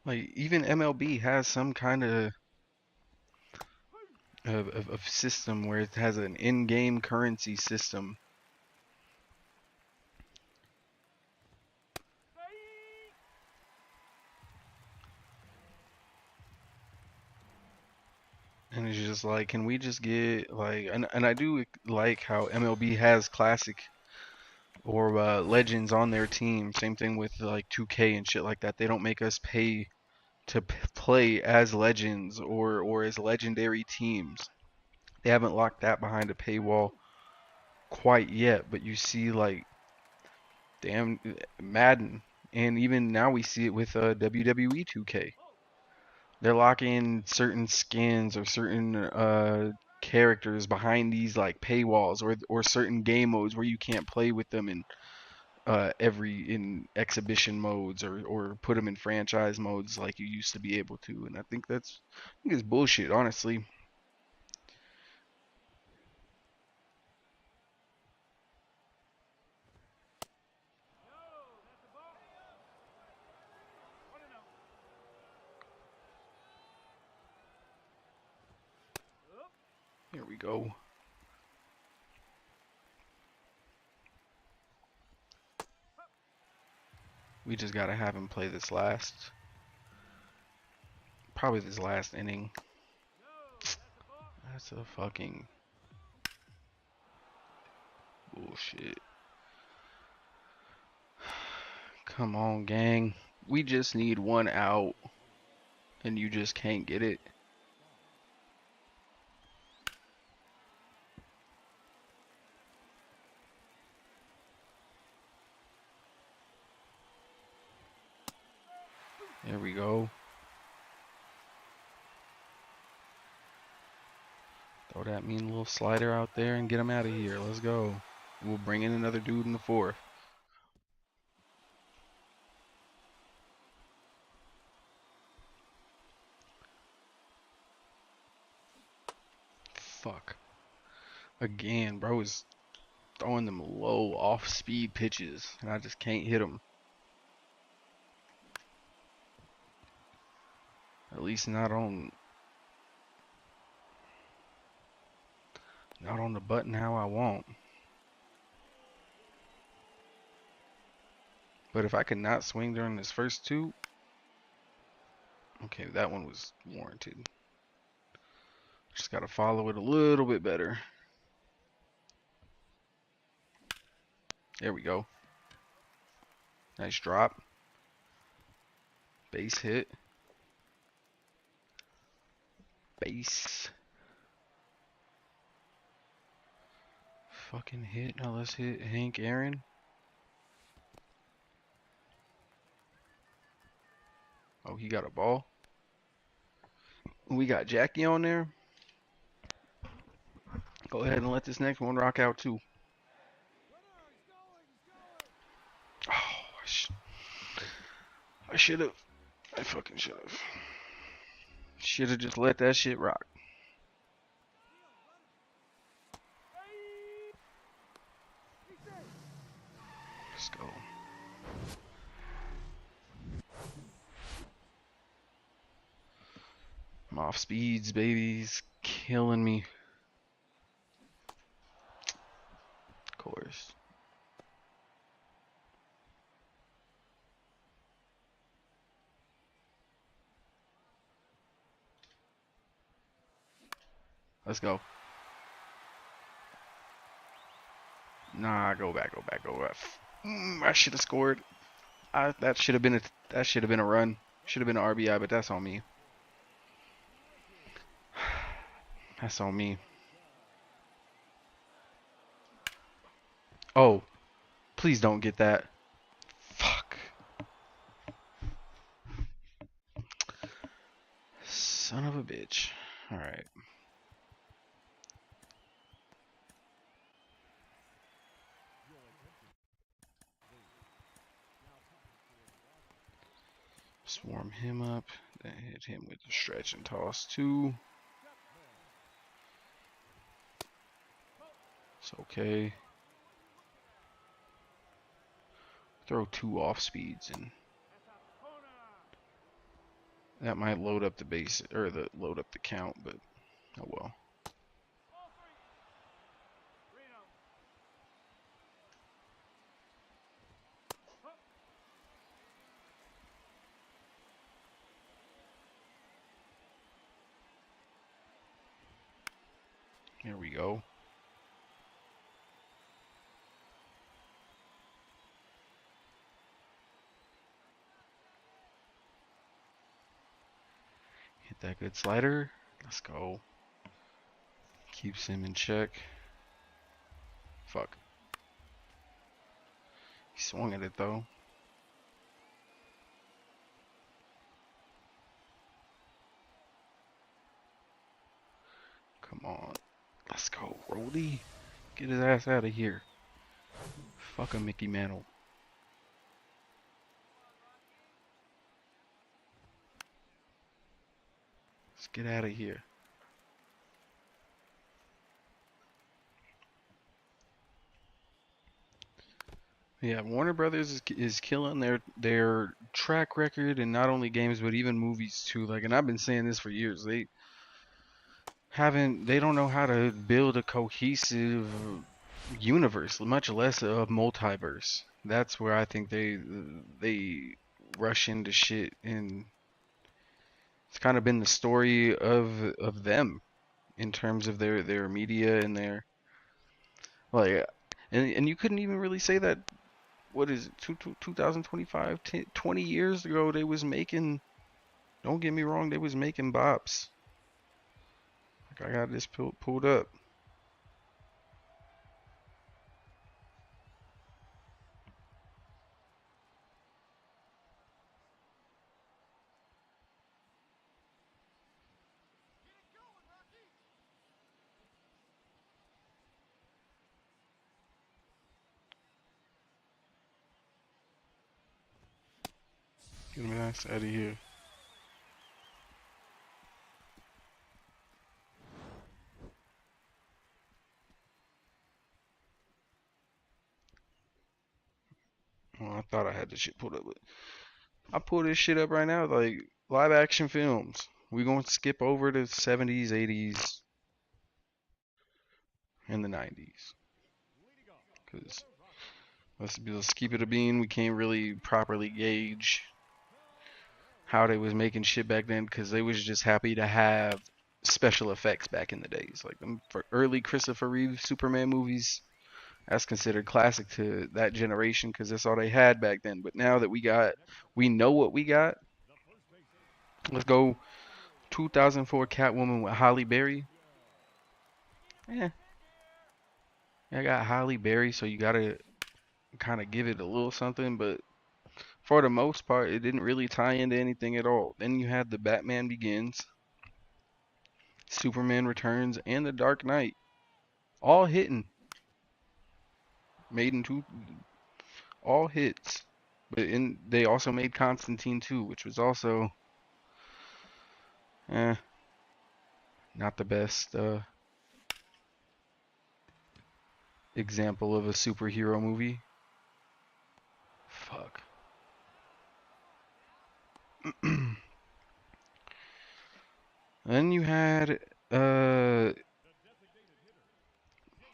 Like, even MLB has some kind of system where it has an in-game currency system, and it's just like, can we just get like, and I do like how MLB has classic or legends on their team. Same thing with like 2K and shit like that. They don't make us pay to play as legends or as legendary teams. They haven't locked that behind a paywall quite yet, but you see like damn Madden, and even now we see it with WWE 2K. They're locking certain skins or certain characters behind these like paywalls or certain game modes where you can't play with them in in exhibition modes or put them in franchise modes like you used to be able to. And I think it's bullshit, honestly. we go. We just gotta have him play this probably this last inning. That's a fucking bullshit. Come on, gang. We just need one out, and you just can't get it. There we go. Throw that mean little slider out there and get him out of here. Let's go. We'll bring in another dude in the fourth. Fuck. Again, bro is throwing them low off-speed pitches, and I just can't hit them. At least not on the button how I want. But if I could not swing during this first two, okay, that one was warranted. Just gotta follow it a little bit better. There we go. Nice drop. Base hit. Base. Fucking hit. Now let's hit Hank Aaron. Oh, he got a ball. We got Jackie on there. Go ahead and let this next one rock out too. Oh, I should have. I fucking should have. Should have just let that shit rock. Let's go. I'm off speeds, baby's killing me. Of course. Let's go. Nah, go back. I should have scored. That should have been a run. Should have been an RBI, but that's on me. That's on me. Oh, please don't get that. Fuck. Son of a bitch. All right. Swarm him up. Then hit him with the stretch and toss too. It's okay. Throw 2 off speeds and that might load up the base or load up the count, but oh well. Here we go. Hit that good slider. Let's go. Keeps him in check. Fuck. He swung at it though. Come on. Let's go, Rolly. Get his ass out of here. Fuck a Mickey Mantle. Let's get out of here. Yeah, Warner Brothers is killing their track record, and not only games but even movies too. Like, and I've been saying this for years. haven't they don't know how to build a cohesive universe, much less a multiverse. That's where I think they rush into shit, and it's kind of been the story of them in terms of their media and their like, and you couldn't even really say that. What is it, 2025, 20 years ago, they was making, don't get me wrong, they was making bops. Like, I got this pulled up. Get my ass out of here. Well, I thought I had this shit pulled up, but I pull this shit up right now, like live action films. We gonna skip over the 70s, 80s, and the 90s. Cause let's keep it a bean. We can't really properly gauge how they was making shit back then, because they was just happy to have special effects back in the days. Like them for early Christopher Reeve Superman movies, that's considered classic to that generation because that's all they had back then. But now that we know what we got. Let's go 2004 Catwoman with Halle Berry. Yeah, I got Halle Berry, so you gotta kind of give it a little something. But for the most part, it didn't really tie into anything at all. Then you had the Batman Begins, Superman Returns, and the Dark Knight, all hitting, made into all hits. They also made Constantine too, which was also eh, not the best example of a superhero movie. Fuck. Then you had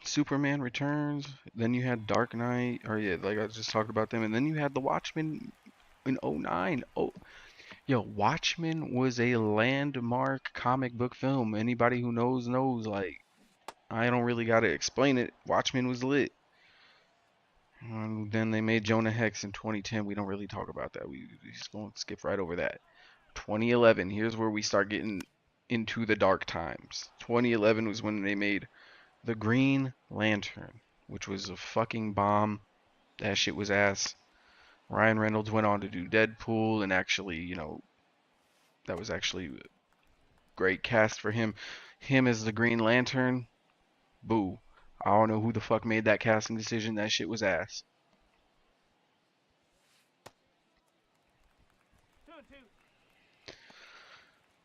Superman Returns. Then you had Dark Knight, or yeah, like I just talked about them. And then you had The Watchmen in '09. Oh, yo, Watchmen was a landmark comic book film. Anybody who knows knows. Like, I don't really gotta explain it. Watchmen was lit. Then they made Jonah Hex in 2010. We don't really talk about that. We just gonna skip right over that. 2011. Here's where we start getting into the dark times. 2011 was when they made The Green Lantern, which was a fucking bomb. That shit was ass. Ryan Reynolds went on to do Deadpool, and actually, that was actually a great cast for him. Him as the Green Lantern, boo. I don't know who the fuck made that casting decision. That shit was ass.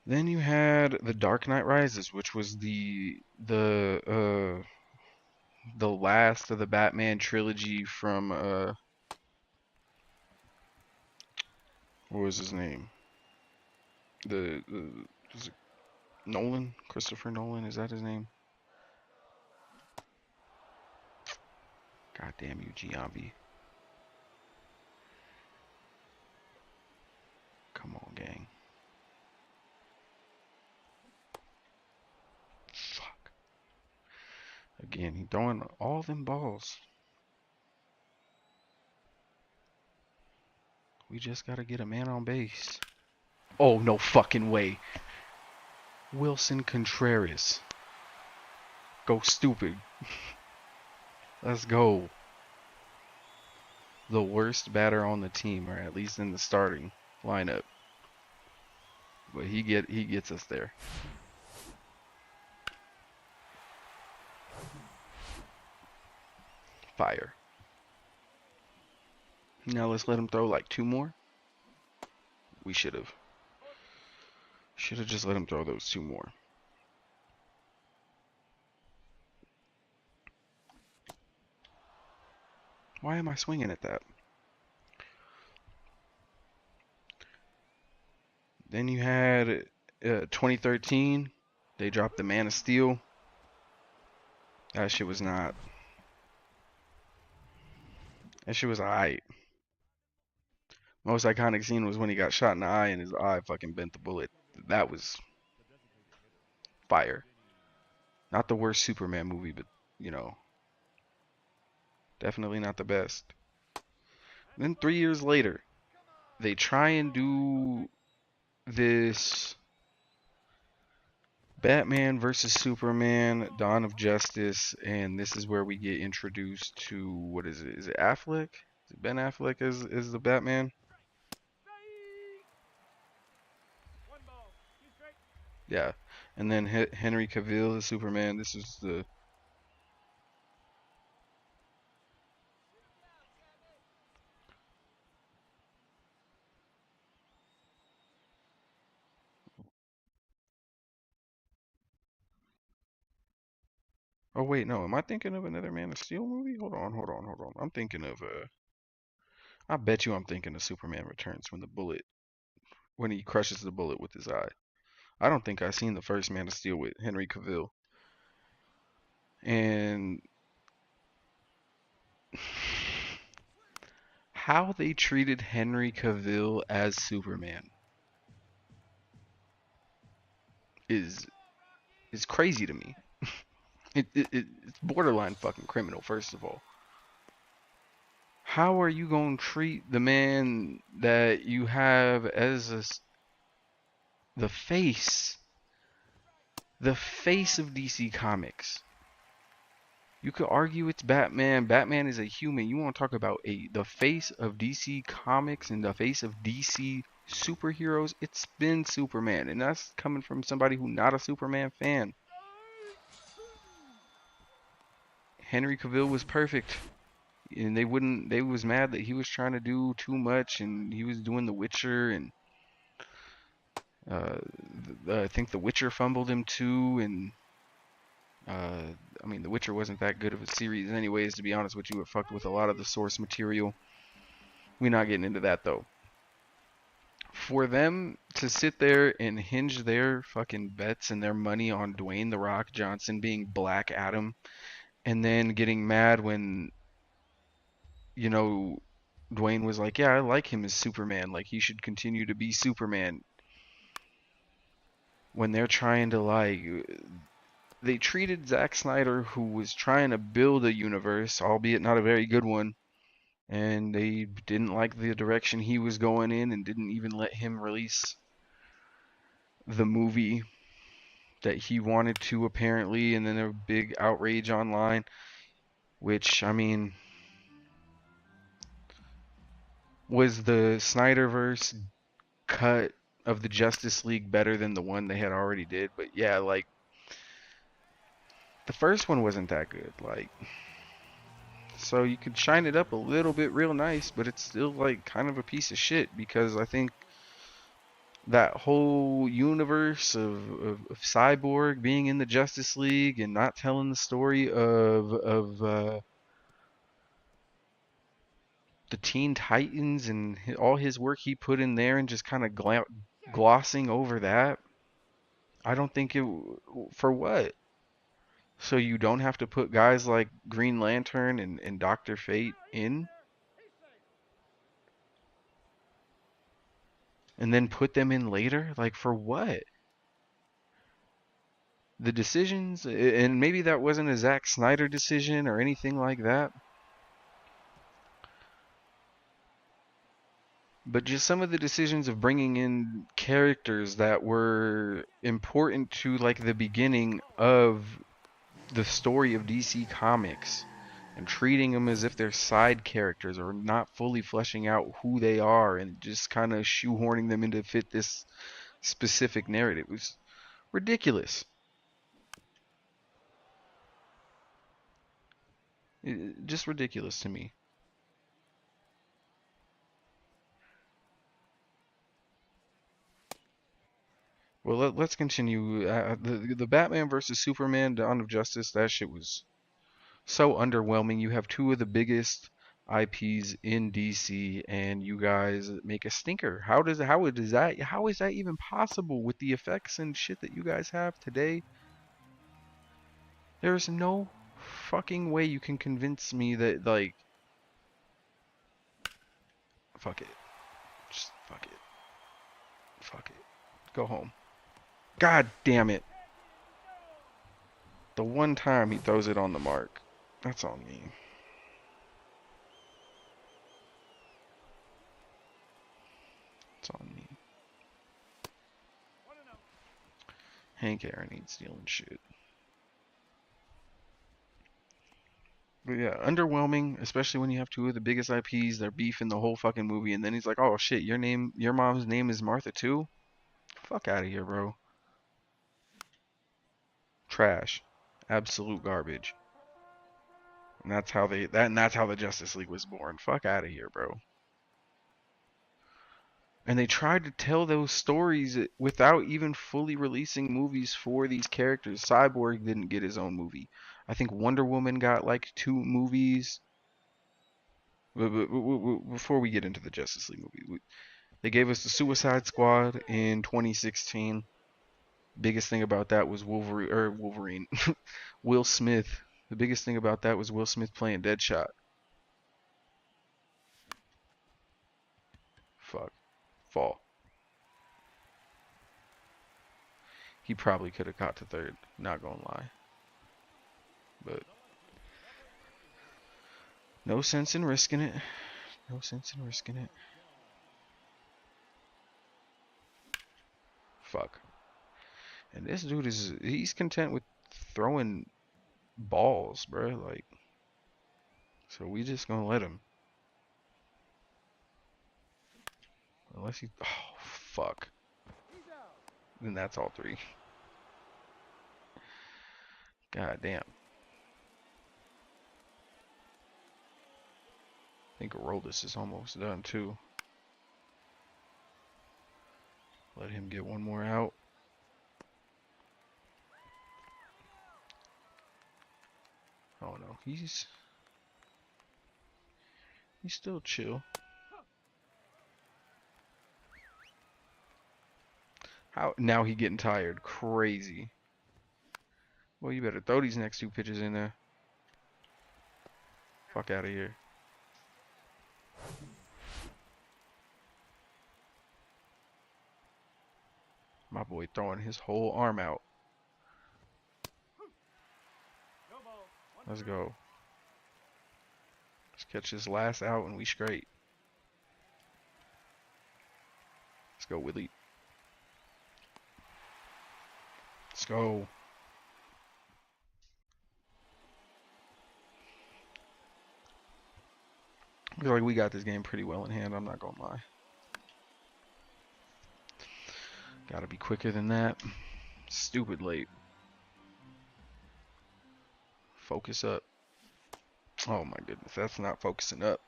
Then you had The Dark Knight Rises, which was the last of the Batman trilogy from what was his name? The is it Nolan, Christopher Nolan, is that his name? God damn you, Giambi. Come on, gang. Fuck. Again, he throwing all them balls. We just gotta get a man on base. Oh, no fucking way. Wilson Contreras. Go stupid. Let's go. The worst batter on the team, or at least in the starting lineup. But he gets us there. Fire. Now let's let him throw like two more. We should have. Should have just let him throw those two more. Why am I swinging at that? Then you had 2013, They dropped the Man of Steel. That shit was not. That shit was alright. Most iconic scene was when he got shot in the eye and his eye fucking bent the bullet. That was fire. Not the worst Superman movie, but you know, definitely not the best. Then 3 years later, they try and do this Batman versus Superman, Dawn of Justice, and this is where we get introduced to what is it? Is it Affleck? Is it Ben Affleck as the Batman? Yeah. And then Henry Cavill as Superman. This is the Oh wait, no. Am I thinking of another Man of Steel movie? Hold on. I'm thinking of I bet you I'm thinking of Superman Returns when he crushes the bullet with his eye. I don't think I've seen the first Man of Steel with Henry Cavill. And how they treated Henry Cavill as Superman is is crazy to me. It's borderline fucking criminal, first of all. How are you going to treat the man that you have as the face, the face of DC Comics? You could argue it's Batman. Batman is a human. You want to talk about the face of DC Comics and the face of DC superheroes? It's been Superman, and that's coming from somebody who's not a Superman fan. Henry Cavill was perfect, and they was mad that he was trying to do too much, and he was doing The Witcher, and uh, I think The Witcher fumbled him too, and I mean, The Witcher wasn't that good of a series anyways, to be honest with you. It fucked with a lot of the source material. We're not getting into that, though. For them to sit there and hinge their fucking bets and their money on Dwayne The Rock Johnson being Black Adam, and then getting mad when, you know, Dwayne was like, yeah, I like him as Superman. Like, he should continue to be Superman. When they're trying to, like, they treated Zack Snyder, who was trying to build a universe, albeit not a very good one, and they didn't like the direction he was going in and didn't even let him release the movie that he wanted to, apparently, and then a big outrage online, which, I mean, was the Snyderverse cut of the Justice League better than the one they had already did? But yeah, like, the first one wasn't that good, like, so you could shine it up a little bit real nice, but it's still like kind of a piece of shit, because I think that whole universe of Cyborg being in the Justice League and not telling the story of the Teen Titans and all his work he put in there, and just kind of glossing over that. I don't think it for what? So you don't have to put guys like Green Lantern and Doctor Fate in, and then put them in later? Like, for what? The decisions, and maybe that wasn't a Zack Snyder decision or anything like that, but just some of the decisions of bringing in characters that were important to, like, the beginning of the story of DC Comics, and treating them as if they're side characters or not fully fleshing out who they are, and just kind of shoehorning them in to fit this specific narrative. It was ridiculous. Just ridiculous to me. Well, let's continue. The Batman versus Superman: Dawn of Justice. That shit was so underwhelming. You have two of the biggest IPs in DC and you guys make a stinker. How is that even possible with the effects and shit that you guys have today? There's no fucking way you can convince me that like fuck it. Just fuck it. Fuck it. Go home. God damn it. The one time he throws it on the mark. That's on me. It's on me. Hank Aaron ain't stealing shit. But yeah, underwhelming, especially when you have two of the biggest IPs, they're beefing the whole fucking movie, and then he's like, "Oh shit, your mom's name is Martha too? Fuck out of here, bro. Trash, absolute garbage." And that's how the Justice League was born. Fuck out of here, bro. And they tried to tell those stories without even fully releasing movies for these characters. Cyborg didn't get his own movie. I think Wonder Woman got like 2 movies. Before we get into the Justice League movie, they gave us the Suicide Squad in 2016. Biggest thing about that was Wolverine, Will Smith. The biggest thing about that was Will Smith playing Deadshot. Fuck. Fall. He probably could have got to third, not gonna lie. But no sense in risking it. No sense in risking it. Fuck. And this dude he's content with throwing balls, bro. Like, so we just gonna let him. Unless he, oh fuck. Then that's all 3. God damn. I think Aroldis is almost done too. Let him get one more out. Oh no, he's still chill. How now he getting tired? Crazy. Well, you better throw these next 2 pitches in there. Fuck out of here. My boy throwing his whole arm out. Let's go. Let's catch this last out and we straight. Let's go, Willie. Let's go. I feel like we got this game pretty well in hand, I'm not gonna lie. Gotta be quicker than that. Stupid late. Focus up. Oh my goodness, that's not focusing up.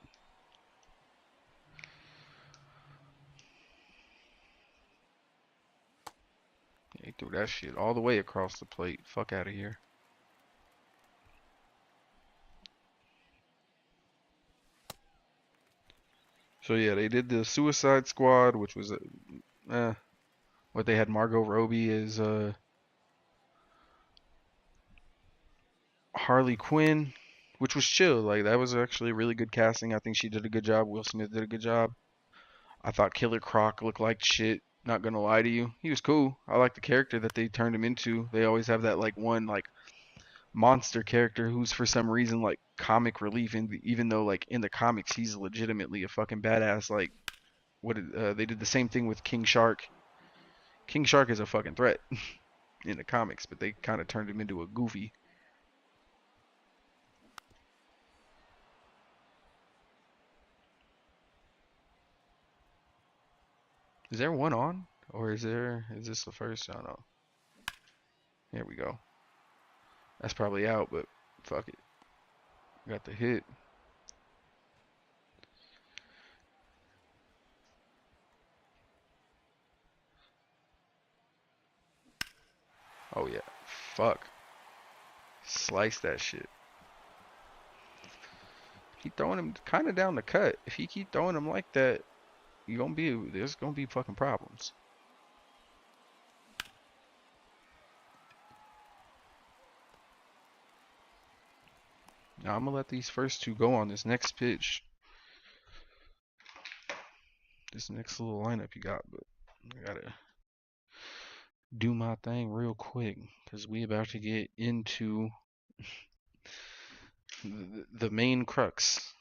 He threw that shit all the way across the plate. Fuck out of here. So yeah, they did the Suicide Squad, which was what they had Margot Robbie as Harley Quinn, which was chill. Like that was actually really good casting. I think she did a good job. Will Smith did a good job. I thought Killer Croc looked like shit. Not gonna lie to you, he was cool. I like the character that they turned him into. They always have that like one like monster character who's for some reason like comic relief, and even though like in the comics he's legitimately a fucking badass. Like they did the same thing with King Shark. King Shark is a fucking threat in the comics, but they kind of turned him into a goofy. Is there one on? Or is this the first? I don't know. Here we go. That's probably out, but fuck it. Got the hit. Oh yeah. Fuck. Slice that shit. He throwing him kind of down the cut. If he keep throwing him like that, there's gonna be fucking problems. Now I'm gonna let these first two go on this next pitch. This next little lineup you got, but I gotta do my thing real quick because we about to get into the main crux.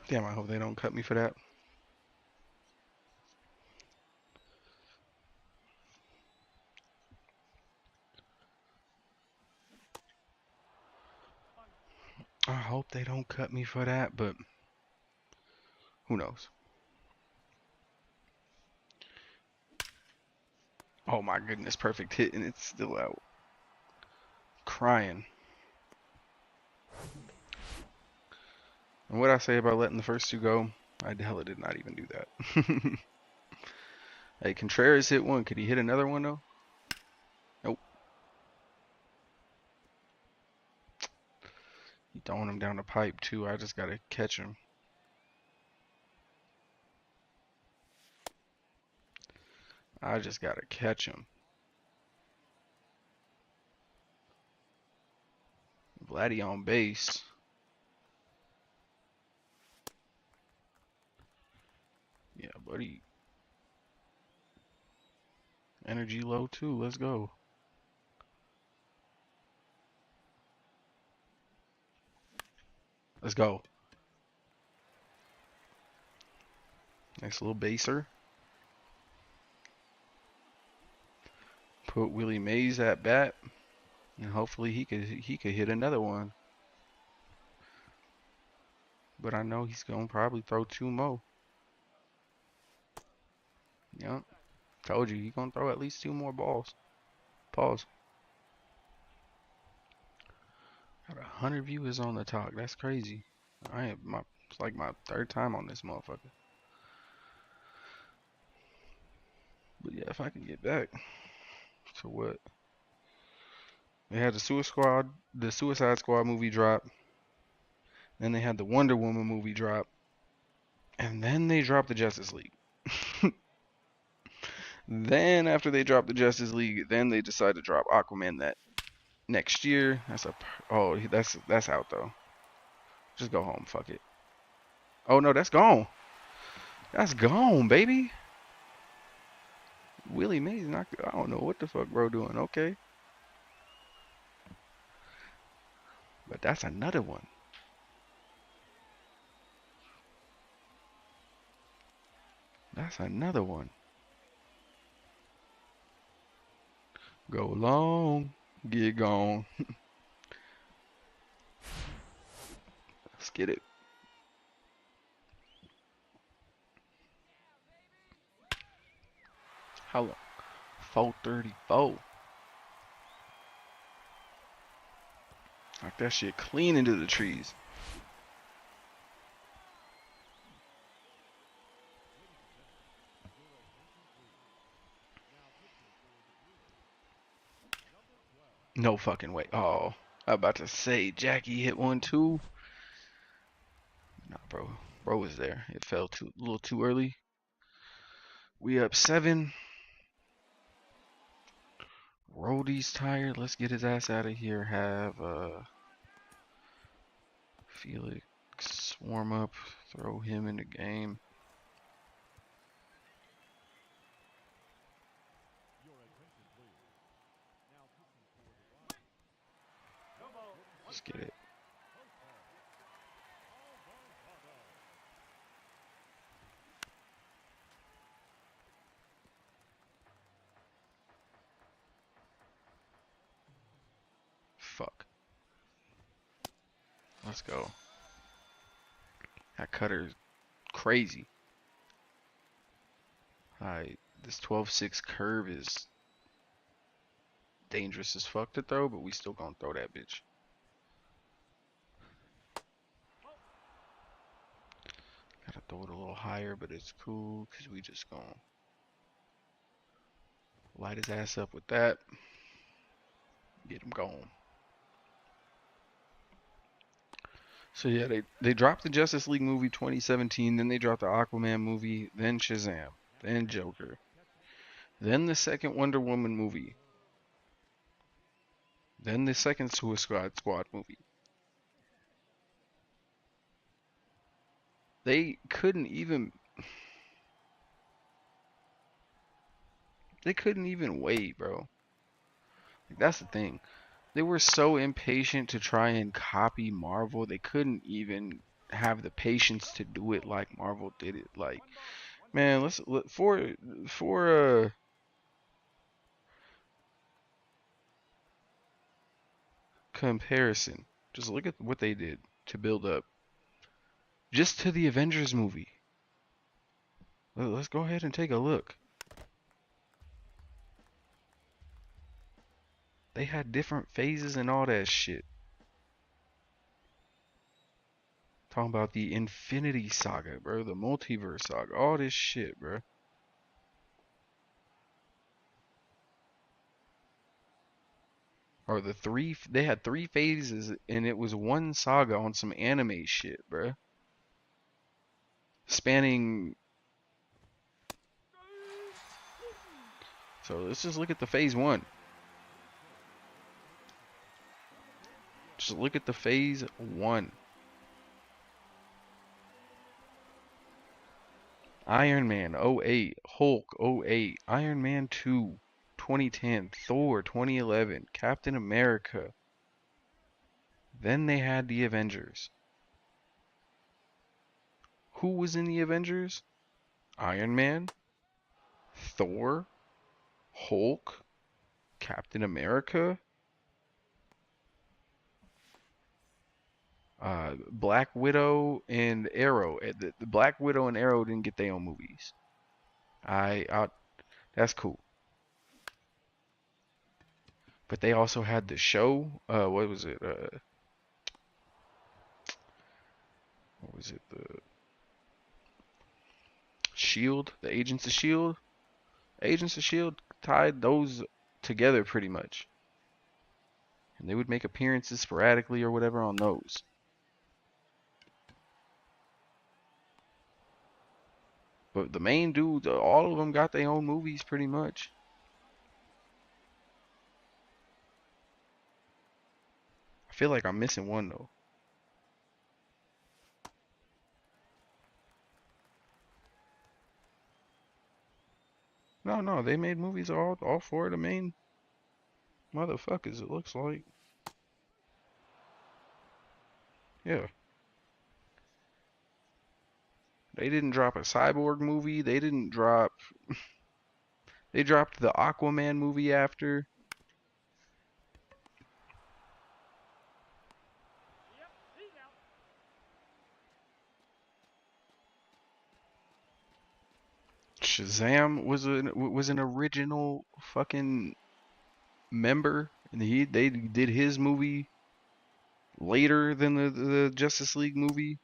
Damn, I hope they don't cut me for that. I hope they don't cut me for that, but who knows? Oh my goodness, perfect hit, and it's still out. Crying. And what I say about letting the first two go, I hella did not even do that. Hey, Contreras hit one. Could he hit another one though? Nope. He throwing him down the pipe too. I just gotta catch him. I just gotta catch him. Vladdy on base. Yeah, buddy. Energy low too. Let's go. Let's go. Nice little baser. Put Willie Mays at bat, and hopefully he could hit another one. But I know he's gonna probably throw two more. Yep. Told you, he's gonna throw at least two more balls. Pause. Got 100 viewers on the talk. That's crazy. It's like my third time on this motherfucker. But yeah, if I can get back to what they had the Suicide Squad movie drop, then they had the Wonder Woman movie drop, and then they dropped the Justice League. Then after they dropped the Justice League, then they decided to drop Aquaman that next year. That's out though. Just go home. Fuck it. Oh no, that's gone. That's gone, baby. Willie Mays not. I don't know what the fuck bro doing. Okay, but that's another one. That's another one. Go long, get gone. Let's get it. How long? 434. Knock that shit clean into the trees. No fucking way. Oh, I'm about to say Jackie hit one too. Nah, bro. Bro was there. It fell a little too early. We up 7. Rhodey's tired. Let's get his ass out of here. Have Felix warm up. Throw him in the game. Let's get it. Fuck. Let's go. That cutter's crazy. Alright, this 12-6 curve is dangerous as fuck to throw, but we still gonna throw that bitch. Gotta throw it a little higher, but it's cool, because we just gonna light his ass up with that. Get him going. So yeah, they dropped the Justice League movie 2017, then they dropped the Aquaman movie, then Shazam, then Joker, then the second Wonder Woman movie, then the second Suicide Squad movie. They couldn't even wait, bro. Like, that's the thing. They were so impatient to try and copy Marvel, they couldn't even have the patience to do it like Marvel did it. Like, man, let's for comparison, just look at what they did to build up just to the Avengers movie. Let's go ahead and take a look. They had different phases and all that shit. Talking about the Infinity Saga, bro, the Multiverse Saga, all this shit, bro. Or they had 3 phases and it was one saga on some anime shit, bro. Spanning. So let's just look at the phase 1. Just look at the phase 1. Iron Man 08, Hulk 08, Iron Man 2 2010, Thor 2011, Captain America. Then they had the Avengers. Who was in the Avengers? Iron Man, Thor, Hulk, Captain America, Black Widow, and Arrow. The Black Widow and Arrow didn't get their own movies. That's cool. But they also had the show. What was it? What was it? The Shield, the Agents of Shield. Agents of Shield tied those together pretty much, and they would make appearances sporadically or whatever on those. But the main dudes, all of them got their own movies pretty much. I feel like I'm missing one though. No, they made movies all 4 of the main motherfuckers, it looks like. Yeah. They didn't drop a Cyborg movie. They dropped the Aquaman movie after. Shazam was an original fucking member, and they did his movie later than the Justice League movie.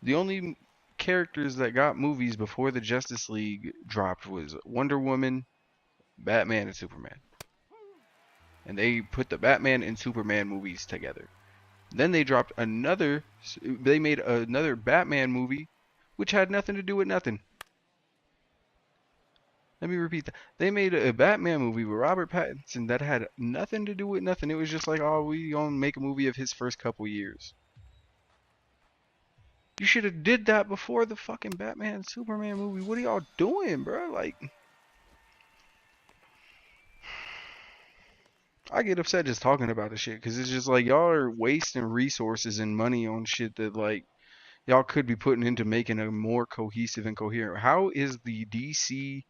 The only characters that got movies before the Justice League dropped was Wonder Woman, Batman, and Superman. And they put the Batman and Superman movies together. Then they made another Batman movie, which had nothing to do with nothing. Let me repeat that. They made a Batman movie with Robert Pattinson that had nothing to do with nothing. It was just like, oh, we gonna make a movie of his first couple years. You should have did that before the fucking Batman Superman movie. What are y'all doing, bro? Like, I get upset just talking about this shit because it's just like y'all are wasting resources and money on shit that like y'all could be putting into making a more cohesive and coherent. How is the DC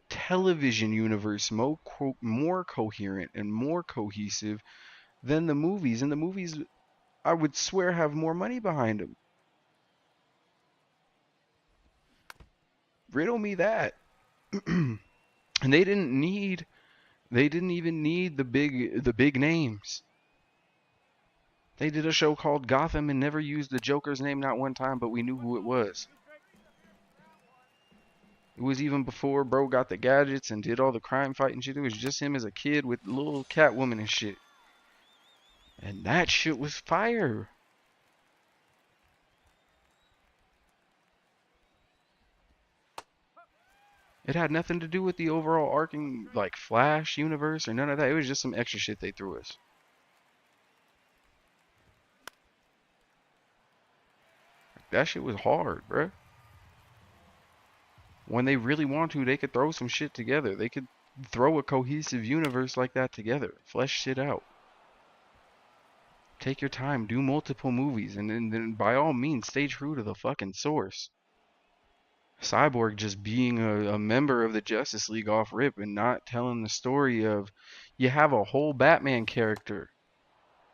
television universe more coherent and more cohesive than the movies? And the movies, I would swear, have more money behind them. Riddle me that. And they didn't even need the big names. They did a show called Gotham and never used the Joker's name not one time, but we knew who it was. It was even before bro got the gadgets and did all the crime fighting shit. It was just him as a kid with little Catwoman and shit. And that shit was fire. It had nothing to do with the overall arcing like Flash universe or none of that. It was just some extra shit they threw us. That shit was hard, bruh. When they really want to, they could throw some shit together. They could throw a cohesive universe like that together. Flesh shit out. Take your time, do multiple movies, and then by all means stay true to the fucking source. Cyborg just being a member of the Justice League off rip and not telling the story of you have a whole Batman character.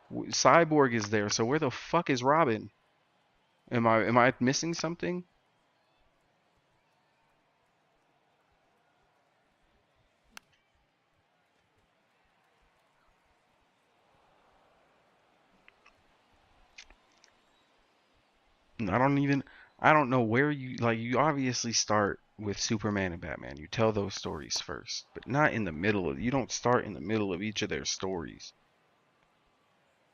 Cyborg is there, so where the fuck is Robin? Am I missing something? I don't know where you obviously start with Superman and Batman. You tell those stories first, but not in the middle of, you don't start in the middle of each of their stories.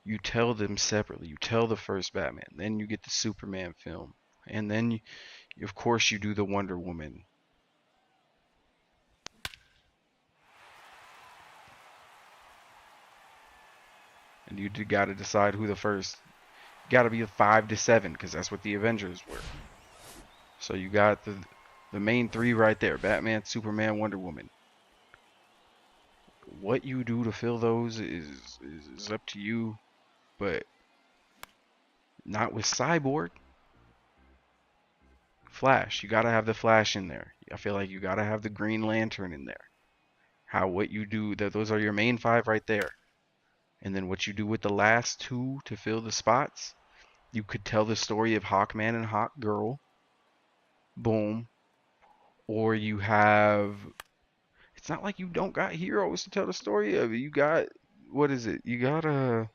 You tell them separately. You tell the first Batman, then you get the Superman film, and then of course you do the Wonder Woman. And you got to decide who the first, got to be a 5 to 7 because that's what the Avengers were. So you got the main three right there: Batman, Superman, Wonder Woman. What you do to fill those is up to you, but not with Cyborg. Flash, you gotta have the Flash in there. I feel like you gotta have the Green Lantern in there. What you do, those are your main five right there. And then what you do with the last two to fill the spots, you could tell the story of Hawkman and Hawkgirl. Boom. Or you have, it's not like you don't got heroes to tell the story of. You got, what is it? You got uh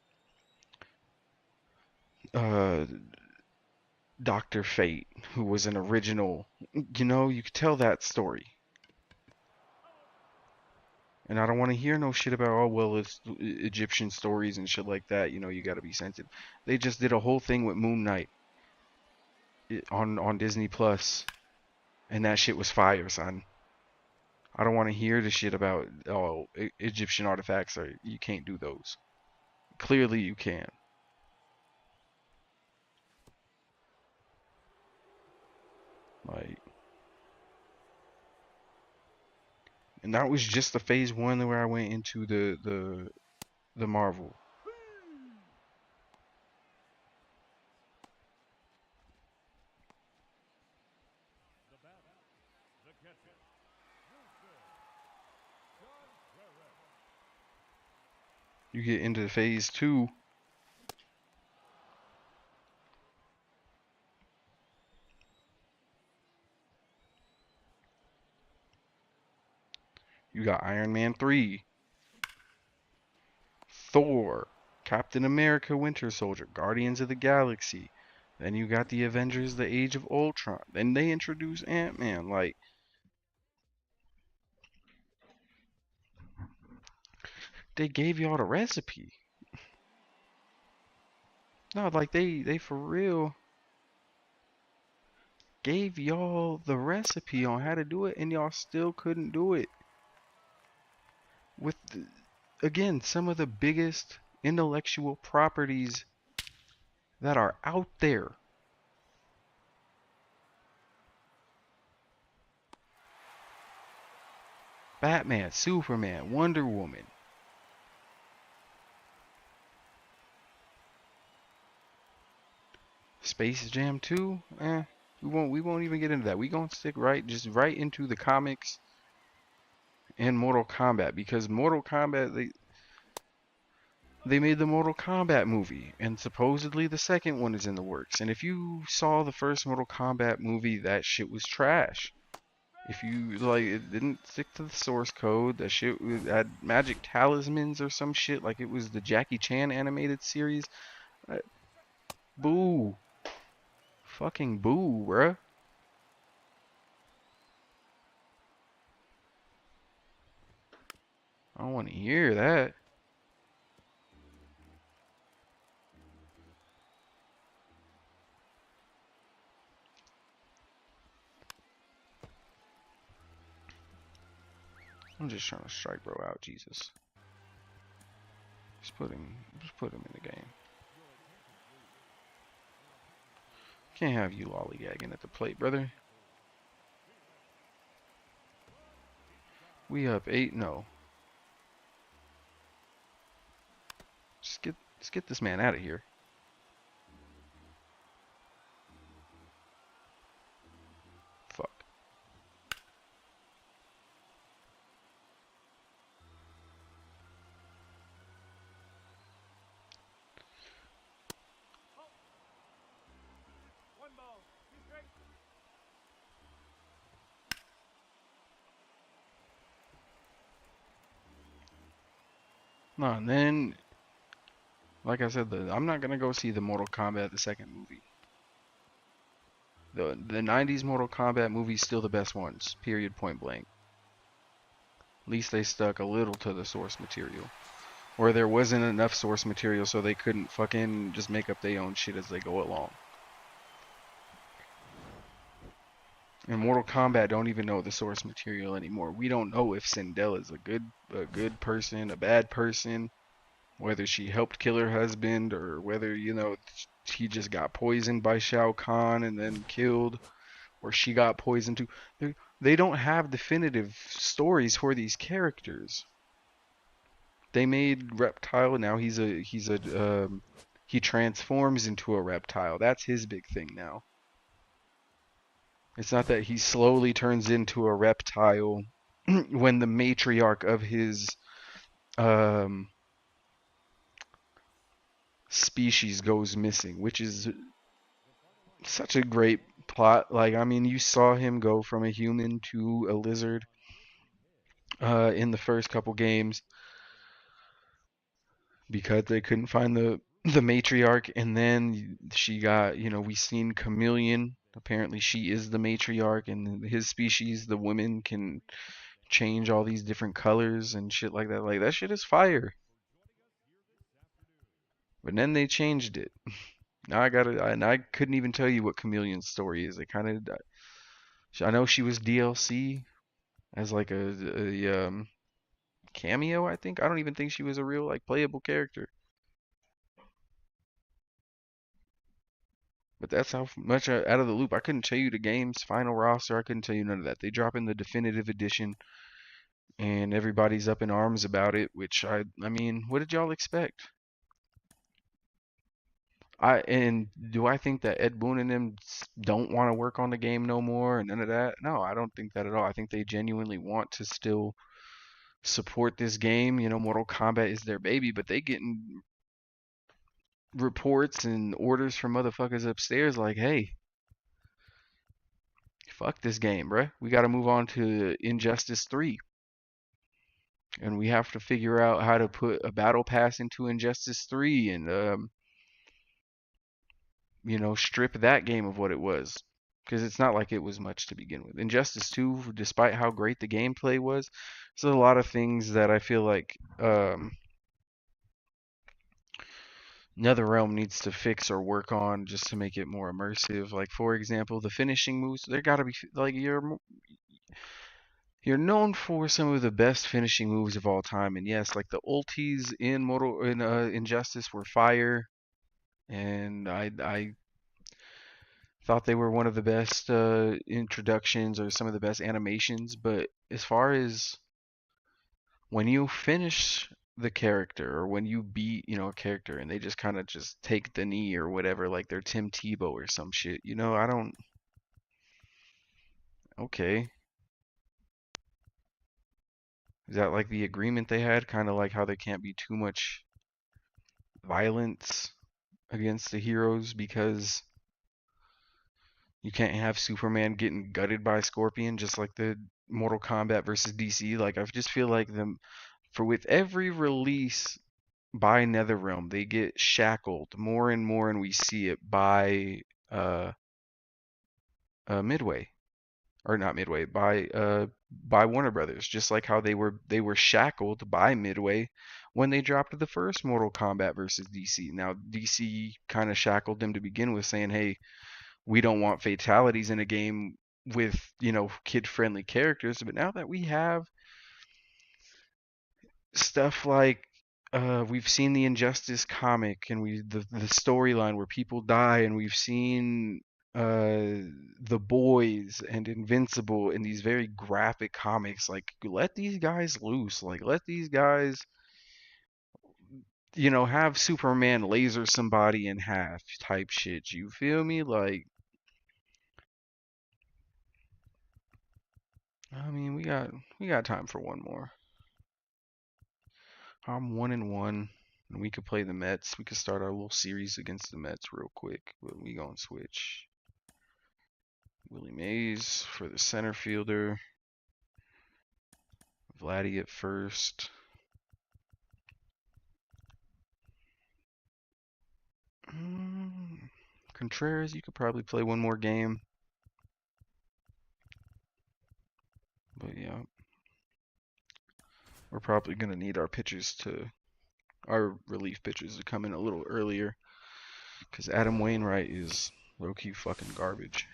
Dr. Fate, who was an original, you could tell that story. And I don't want to hear no shit about, oh, well, it's Egyptian stories and shit like that. You got to be sensitive. They just did a whole thing with Moon Knight on Disney Plus, and that shit was fire, son. I don't want to hear the shit about, oh, Egyptian artifacts, or you can't do those. Clearly you can. Like, and that was just the phase one where I went into the Marvel. You get into phase two. You got Iron Man 3, Thor, Captain America Winter Soldier, Guardians of the Galaxy. Then you got the Avengers The Age of Ultron. Then they introduce Ant-Man. Like, they gave y'all the recipe. No, like they for real. gave y'all the recipe on how to do it, and y'all still couldn't do it. With, again, some of the biggest intellectual properties that are out there. Batman, Superman, Wonder Woman. Space Jam 2? We won't even get into that. We gonna stick right into the comics and Mortal Kombat, because Mortal Kombat, they made the Mortal Kombat movie, and supposedly the second one is in the works. And if you saw the first Mortal Kombat movie, that shit was trash. If you like, it didn't stick to the source code. That shit had magic talismans or some shit, like it was the Jackie Chan animated series. Uh, Boo, fucking boo, bruh. I don't want to hear that. I'm just trying to strike bro out, Jesus. Just put him in the game. Can't have you lollygagging at the plate, brother. We up 8-0. Just get this man out of here. Fuck. No, and then, like I said, I'm not gonna go see the Mortal Kombat the second movie. The 90s Mortal Kombat movie's still the best ones. Period. Point blank. At least they stuck a little to the source material. Or there wasn't enough source material, so they couldn't fucking just make up their own shit as they go along. And Mortal Kombat don't even know the source material anymore. We don't know if Sindel is a good person, a bad person, whether she helped kill her husband, or whether, he just got poisoned by Shao Kahn and then killed, or she got poisoned too. They don't have definitive stories for these characters. They made Reptile, now he transforms into a reptile. That's his big thing now. It's not that he slowly turns into a reptile when the matriarch of his um, species goes missing, which is such a great plot. Like, I mean, you saw him go from a human to a lizard in the first couple games because they couldn't find the matriarch, and then she got, we seen Chameleon. Apparently, she is the matriarch, and his species, the women, can change all these different colors and shit like that. Like, that shit is fire. But then they changed it. Now and I couldn't even tell you what Chameleon's story is. It kind of, I know she was DLC as like a cameo. I think I don't even think she was a real like playable character. But that's how much out of the loop. I couldn't tell you the game's final roster. I couldn't tell you none of that. They drop in the definitive edition, and everybody's up in arms about it. Which I mean, what did y'all expect? And do I think that Ed Boon and them don't want to work on the game no more and none of that? No, I don't think that at all. I think they genuinely want to still support this game. Mortal Kombat is their baby, but they getting reports and orders from motherfuckers upstairs like, hey, fuck this game, bruh. We got to move on to Injustice 3. And we have to figure out how to put a battle pass into Injustice 3 and strip that game of what it was. Because it's not like it was much to begin with. Injustice 2, despite how great the gameplay was, there's a lot of things that I feel like NetherRealm needs to fix or work on just to make it more immersive. Like for example, the finishing moves, there gotta be like you're known for some of the best finishing moves of all time, and yes, like the ultis in Mortal in Injustice were fire, and I thought they were one of the best introductions or some of the best animations. But as far as when you finish the character or when you beat, a character and they just kind of just take the knee or whatever, like they're Tim Tebow or some shit, I don't. Okay, is that like the agreement they had? Kind of like how they can't be too much violence against the heroes because you can't have Superman getting gutted by Scorpion, just like the Mortal Kombat versus DC. Like I just feel like them for with every release by NetherRealm, they get shackled more and more, and we see it by uh, Midway, or not Midway, by Warner Brothers. Just like how they were shackled by Midway when they dropped the first Mortal Kombat versus DC. Now DC kind of shackled them to begin with, saying, "Hey, we don't want fatalities in a game with kid-friendly characters." But now that we have stuff like we've seen the Injustice comic and the storyline where people die, and we've seen the Boys and Invincible in these very graphic comics. Like, let these guys loose. Like, let these guys, have Superman laser somebody in half type shit. You feel me? Like, I mean, we got time for one more. I'm 1-1, and we could play the Mets. We could start our little series against the Mets real quick. But we gonna switch Willie Mays for the center fielder. Vladdy at first. Contreras, you could probably play one more game. But yeah, we're probably gonna need our relief pitchers to come in a little earlier, because Adam Wainwright is low-key fucking garbage.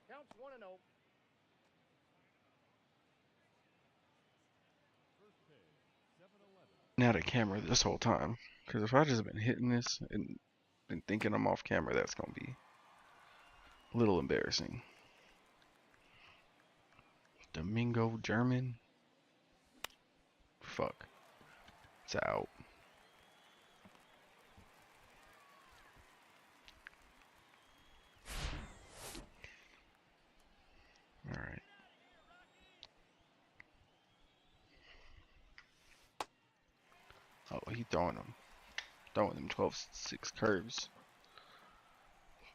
Counts 1-0. Out of camera this whole time, because if I just been hitting this and thinking I'm off camera, that's gonna be a little embarrassing. Domingo German. Fuck. It's out. Alright. Oh, he throwing them. Throwing them 12-6 curves.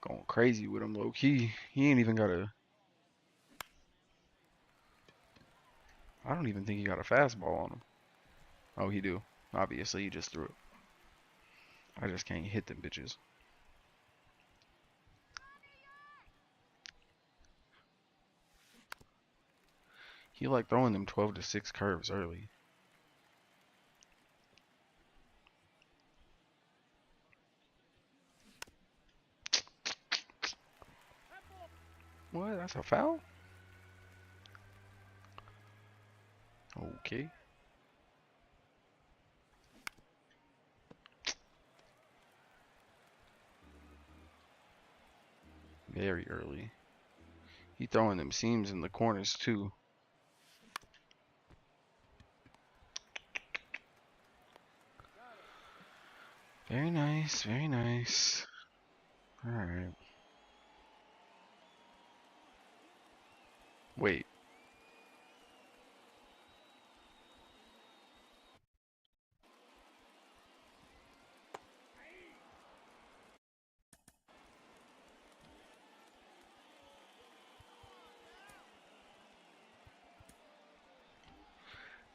Going crazy with him low key. He ain't even got a. I don't even think he got a fastball on him. Oh, he do. Obviously, he just threw it. I just can't hit them bitches. He like throwing them 12-6 curves early. What? That's a foul? Okay. Very early. He throwing them seams in the corners too. Very nice, very nice. Alright. Wait.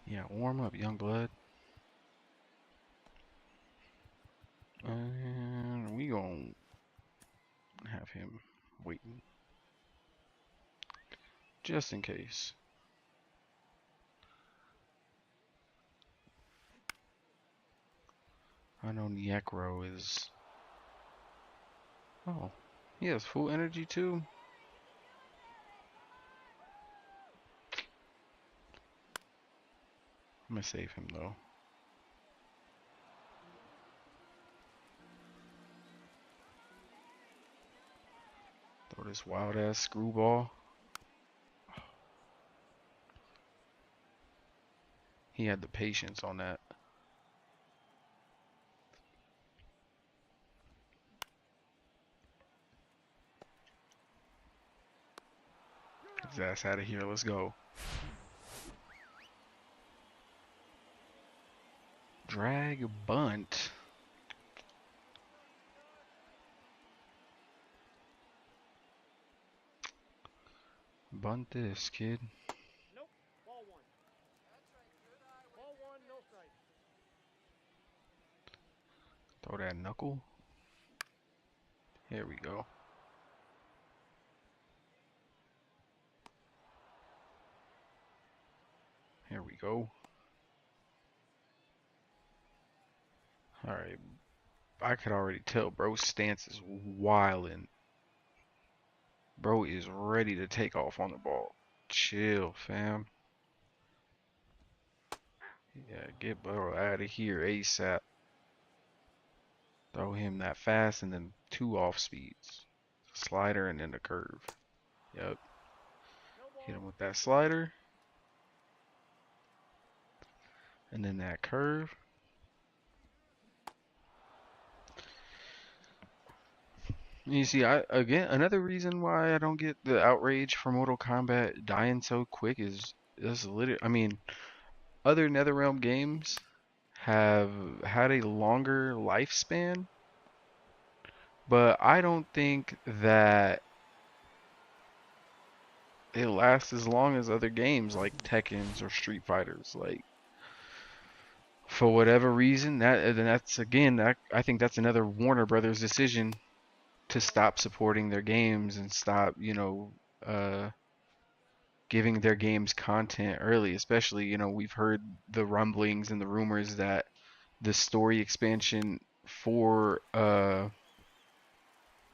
Yeah, warm up, young blood. And we gon' have him waiting. Just in case. I know Necro is... Oh. He has full energy too? I'm gonna save him though. Throw this wild ass screwball. He had the patience on that. Get his ass out of here. Let's go. Drag bunt. Bunt this, kid. Nope. Ball one. Ball one, no strike. Throw that knuckle. Here we go. Here we go. Alright. I could already tell bro's stance is wildin'. Bro is ready to take off on the ball. Chill, fam. Yeah, get bro out of here ASAP. Throw him that fast and then two off speeds. Slider and then the curve. Yep. No Hit ball. him with that slider. And then that curve. You see, again another reason why I don't get the outrage for Mortal Kombat dying so quick is literally. I mean, other NetherRealm games have had a longer lifespan, but I don't think that it lasts as long as other games like Tekken's or Street Fighters. Like for whatever reason, that's again, I think that's another Warner Brothers decision to stop supporting their games and stop, uh, giving their games content early. Especially, we've heard the rumblings and the rumors that the story expansion for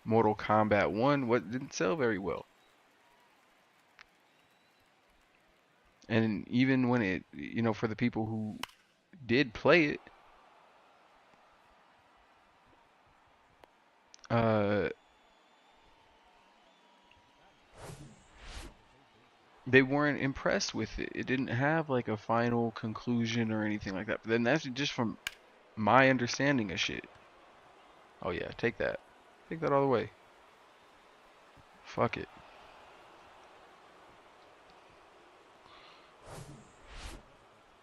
Mortal Kombat 1 what didn't sell very well. And even when it, for the people who did play it, uh, they weren't impressed with it. It didn't have like a final conclusion or anything like that. But then that's just from my understanding of shit. Oh yeah, take that. Take that all the way. Fuck it.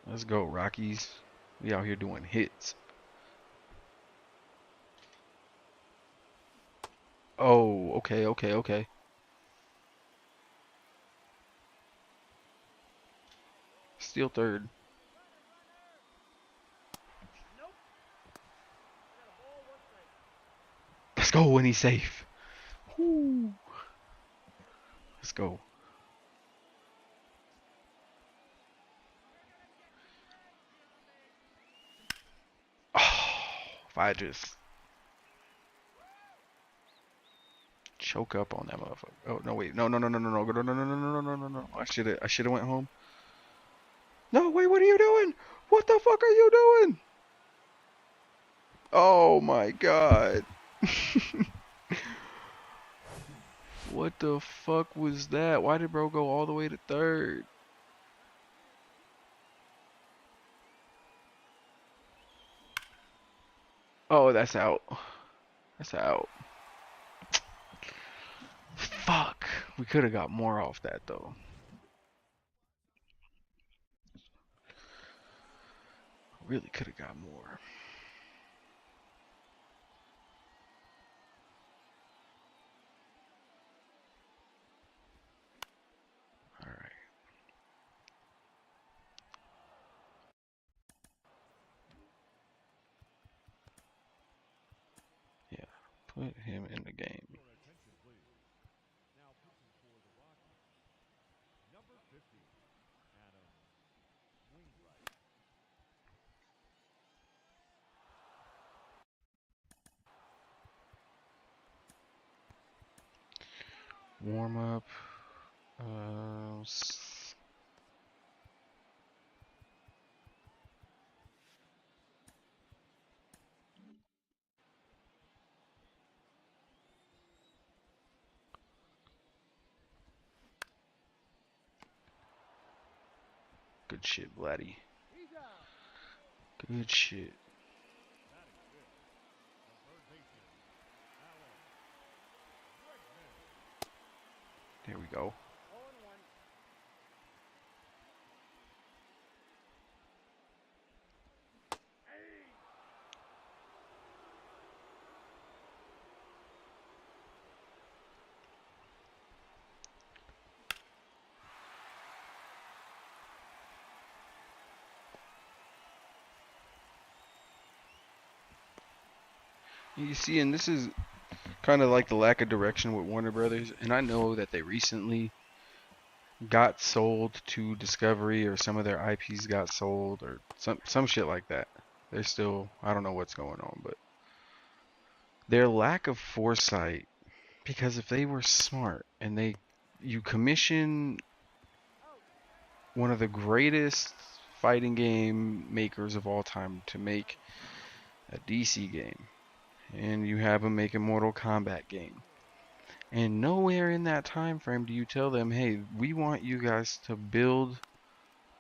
Let's go, Rockies. We out here doing hits. Oh, okay, okay, okay. Steal third. Nope. I got a ball, one strike. Let's go when he's safe. Woo. Let's go. Oh, if I just Choke up on that motherfucker. Oh no, wait, no, no, no, no, no, no, no, no, no, no, no, no, no, no, no. I should have went home. No, wait, what are you doing? What the fuck are you doing? Oh my god. What the fuck was that? Why did bro go all the way to third? Oh, that's out. That's out. Fuck. We could have got more off that though. Really could have got more. All right. Yeah. Put him in the game. Your attention, please. Now pitching for the Rockies, number 50, Adam Wainwright. Warm up. Good shit, Vladdy. He's out. Good shit. Batting fifth, the third baseman, Alan Bregman. There we go. 0-1. You see, and this is kind of like the lack of direction with Warner Brothers. And I know that they recently got sold to Discovery, or some of their IPs got sold, or some shit like that. They're still, I don't know what's going on, but their lack of foresight. Because if they were smart and you commission one of the greatest fighting game makers of all time to make a DC game, and you have them make a Mortal Kombat game, and nowhere in that time frame do you tell them, hey, we want you guys to build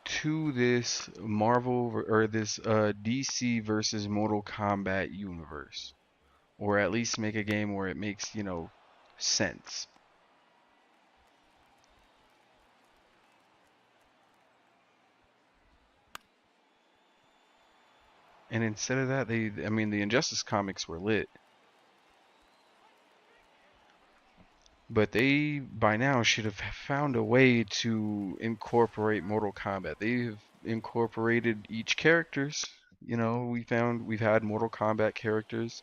to this Marvel or this DC versus Mortal Kombat universe, or at least make a game where it makes, sense. And instead of that, I mean, the Injustice comics were lit, but they by now should have found a way to incorporate Mortal Kombat. They've incorporated each characters. We've had Mortal Kombat characters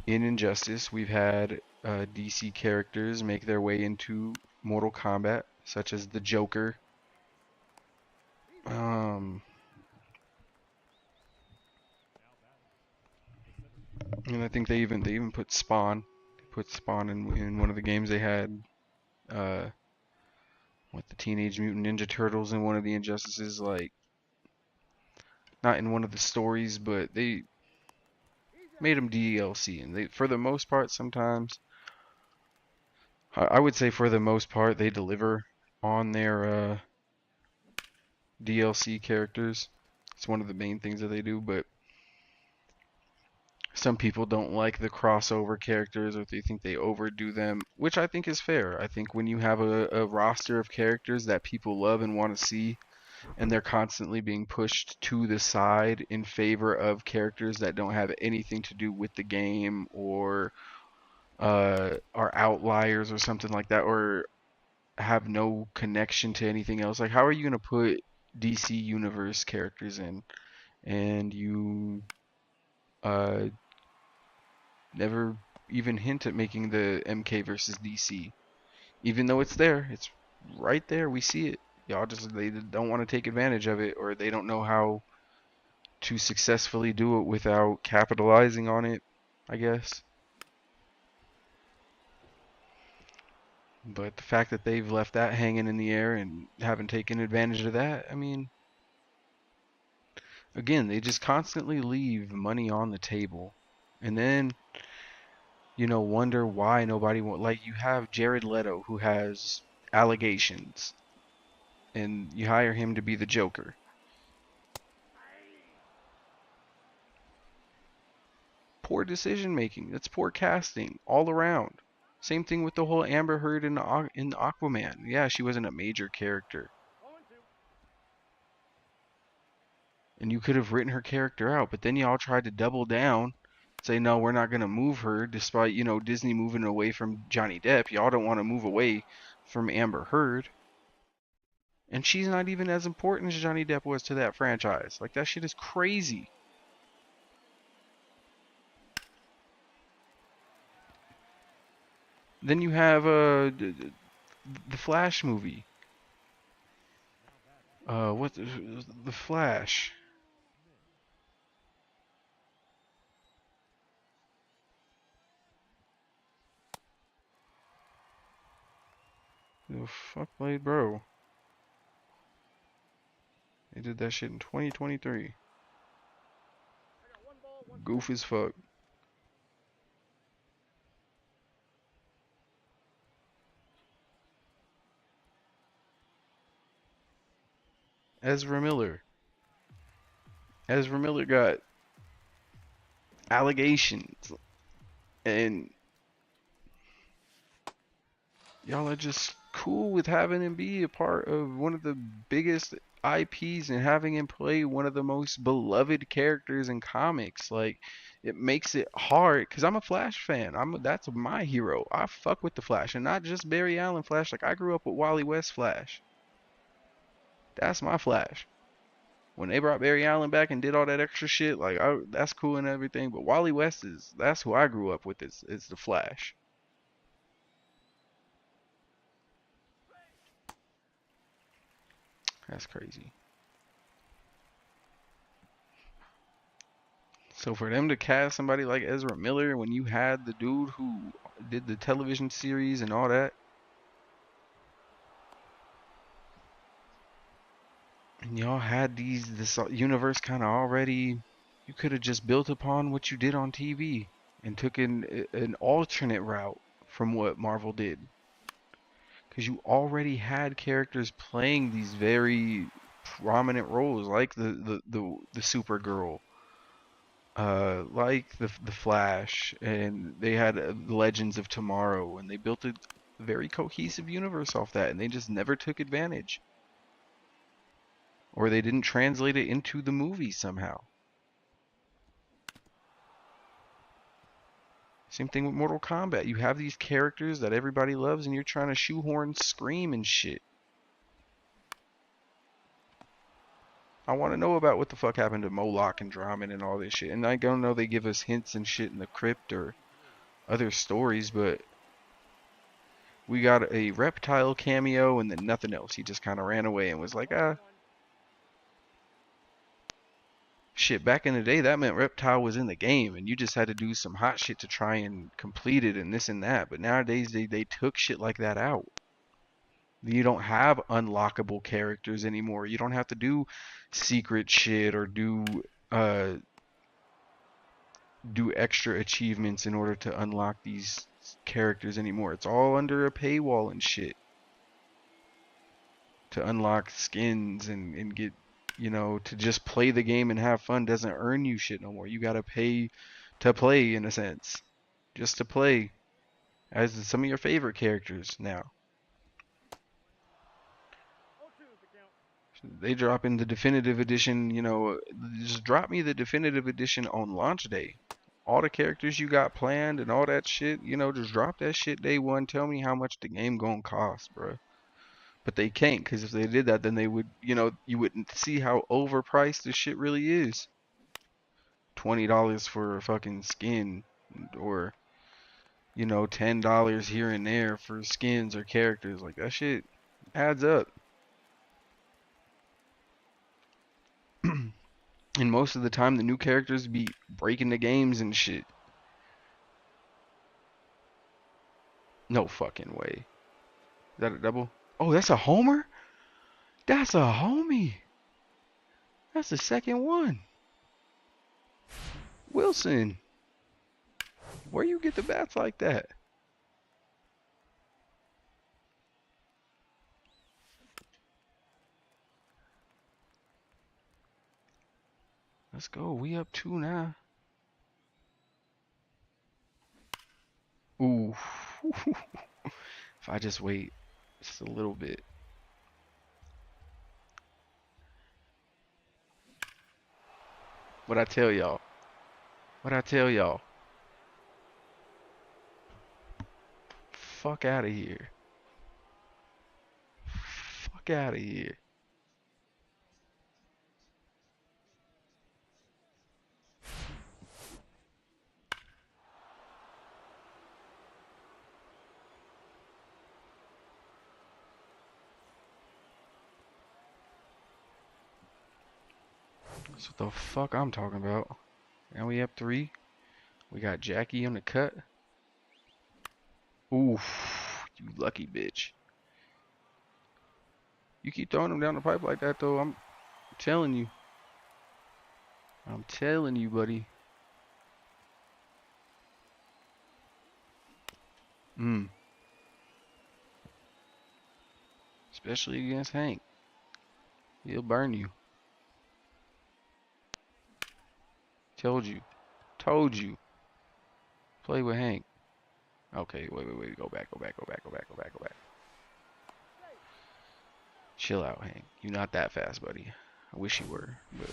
in Injustice. We've had DC characters make their way into Mortal Kombat, such as the Joker. He's out. Um, Now batting, the center fielder, and I think they even put Spawn. They put Spawn in one of the games they had. Uh, with the Teenage Mutant Ninja Turtles in one of the Injustices, like not in one of the stories, but they he's made out. them DLC, and they, for the most part, sometimes I would say for the most part they deliver on their DLC characters. It's one of the main things that they do, but some people don't like the crossover characters, or they think they overdo them, which I think is fair. I think when you have a roster of characters that people love and want to see, and they're constantly being pushed to the side in favor of characters that don't have anything to do with the game, or are outliers or something like that, or have no connection to anything else. Like, how are you going to put DC Universe characters in and you uh, never even hint at making the MK versus DC? Even though it's there, it's right there. We see it. Y'all just, they don't want to take advantage of it, or they don't know how to successfully do it without capitalizing on it, I guess. But the fact that they've left that hanging in the air and haven't taken advantage of that, I mean, again, they just constantly leave money on the table. And then, wonder why nobody want, like, you have Jared Leto who has allegations and you hire him to be the Joker. Poor decision making. That's poor casting all around. Same thing with the whole Amber Heard in Aquaman. Yeah, she wasn't a major character, and you could have written her character out, but then y'all tried to double down, say no, we're not gonna move her, despite Disney moving away from Johnny Depp. Y'all don't want to move away from Amber Heard, and she's not even as important as Johnny Depp was to that franchise. Like that shit is crazy. Then you have the Flash movie. What the Flash? The fuck, Blade, bro? They did that shit in 2023. Goof as fuck. Ezra Miller. Ezra Miller got allegations, and y'all are just cool with having him be a part of one of the biggest IPs and having him play one of the most beloved characters in comics. Like, it makes it hard because I'm a Flash fan. That's my hero. I fuck with the Flash, and not just Barry Allen Flash. Like, I grew up with Wally West Flash. That's my Flash. When they brought Barry Allen back and did all that extra shit, like, that's cool and everything. But Wally West that's who I grew up with. Is the Flash. That's crazy. So for them to cast somebody like Ezra Miller when you had the dude who did the television series and all that, and y'all had this universe kind of already, you could have just built upon what you did on TV and took an alternate route from what Marvel did, because you already had characters playing these very prominent roles, like the Supergirl, like the Flash, and they had Legends of Tomorrow, and they built a very cohesive universe off that, and they just never took advantage, or they didn't translate it into the movie somehow. Same thing with Mortal Kombat. You have these characters that everybody loves, and you're trying to shoehorn Scream and shit. I want to know about what the fuck happened to Moloch and Drummond and all this shit. And I don't know they give us hints and shit in the crypt or other stories, but we got a reptile cameo and then nothing else. He just kind of ran away and was like, shit. Back in the day, that meant reptile was in the game and you just had to do some hot shit to try and complete it and this and that. But nowadays, they took shit like that out. You don't have unlockable characters anymore. You don't have to do secret shit or uh do extra achievements in order to unlock these characters anymore. It's all under a paywall and shit. To unlock skins and get, to just play the game and have fun doesn't earn you shit no more. You gotta pay to play in a sense. Just to play as some of your favorite characters now. They drop in the definitive edition, just drop me the definitive edition on launch day. All the characters you got planned and all that shit, just drop that shit day one. Tell me how much the game gonna cost, bro. But they can't, because if they did that, then they would, you wouldn't see how overpriced this shit really is. $20 for a fucking skin, or, $10 here and there for skins or characters. Like, that shit adds up. And most of the time, the new characters be breaking the games and shit. No fucking way. that a double? Oh, that's a homer? That's a homie. That's the second one. Wilson, where you get the bats like that? Let's go. We up two now. Ooh. If I just wait just a little bit. What I tell y'all? What I tell y'all? Fuck out of here. Fuck out of here. That's what the fuck I'm talking about. Now we have three. We got Jackie on the cut. Ooh, you lucky bitch. You keep throwing them down the pipe like that though. I'm telling you. I'm telling you, buddy. Mm. Especially against Hank. He'll burn you. Told you. Told you. Play with Hank. Okay, wait. Go back. Chill out, Hank. You're not that fast, buddy. I wish you were, but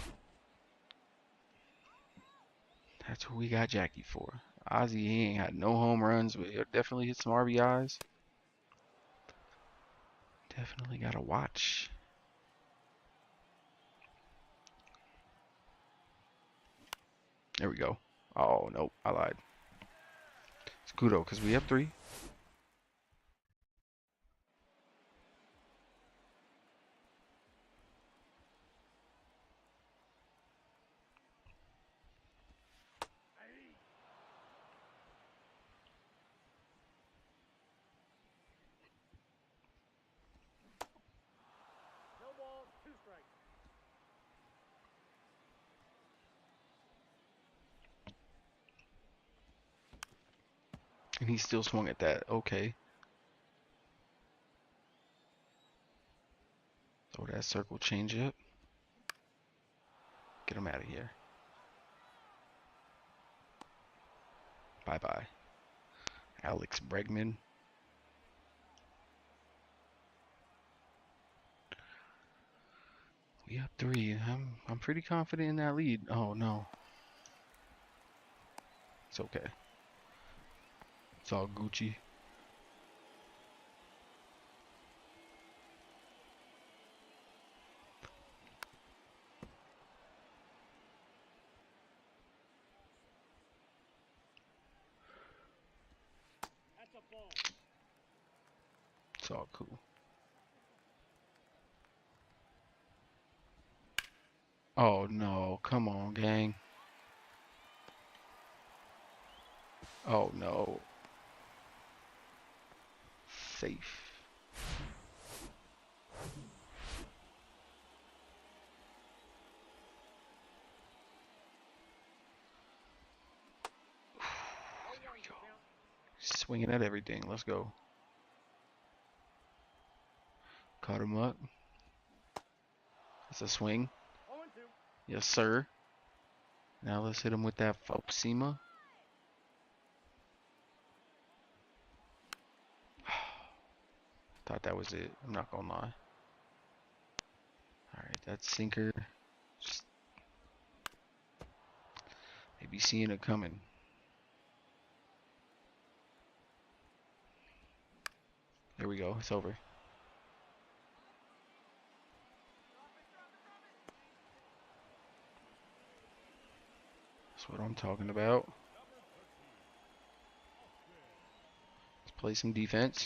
that's what we got Jackie for. Ozzy, he ain't had no home runs, but he'll definitely hit some RBIs. Definitely gotta watch. There we go. Oh, nope. I lied. It's Kudo, because we have three. No balls, two strikes. And he still swung at that. Okay. Throw that circle change up. Get him out of here. Bye-bye. Alex Bregman. We have three. I'm pretty confident in that lead. Oh no. It's okay. It's all Gucci. That's a ball. It's all cool. Oh no. Come on, gang. Oh no. Safe. No There we one's go. the count. Swinging at everything. Let's go. Caught him up. It's a swing. 0-2. Yes, sir. Now let's hit him with that Foxima. Thought that was it. I'm not gonna lie. Alright, that sinker. Just maybe seeing it coming. There we go. It's over. That's what I'm talking about. Number 13. Austin. Let's play some defense.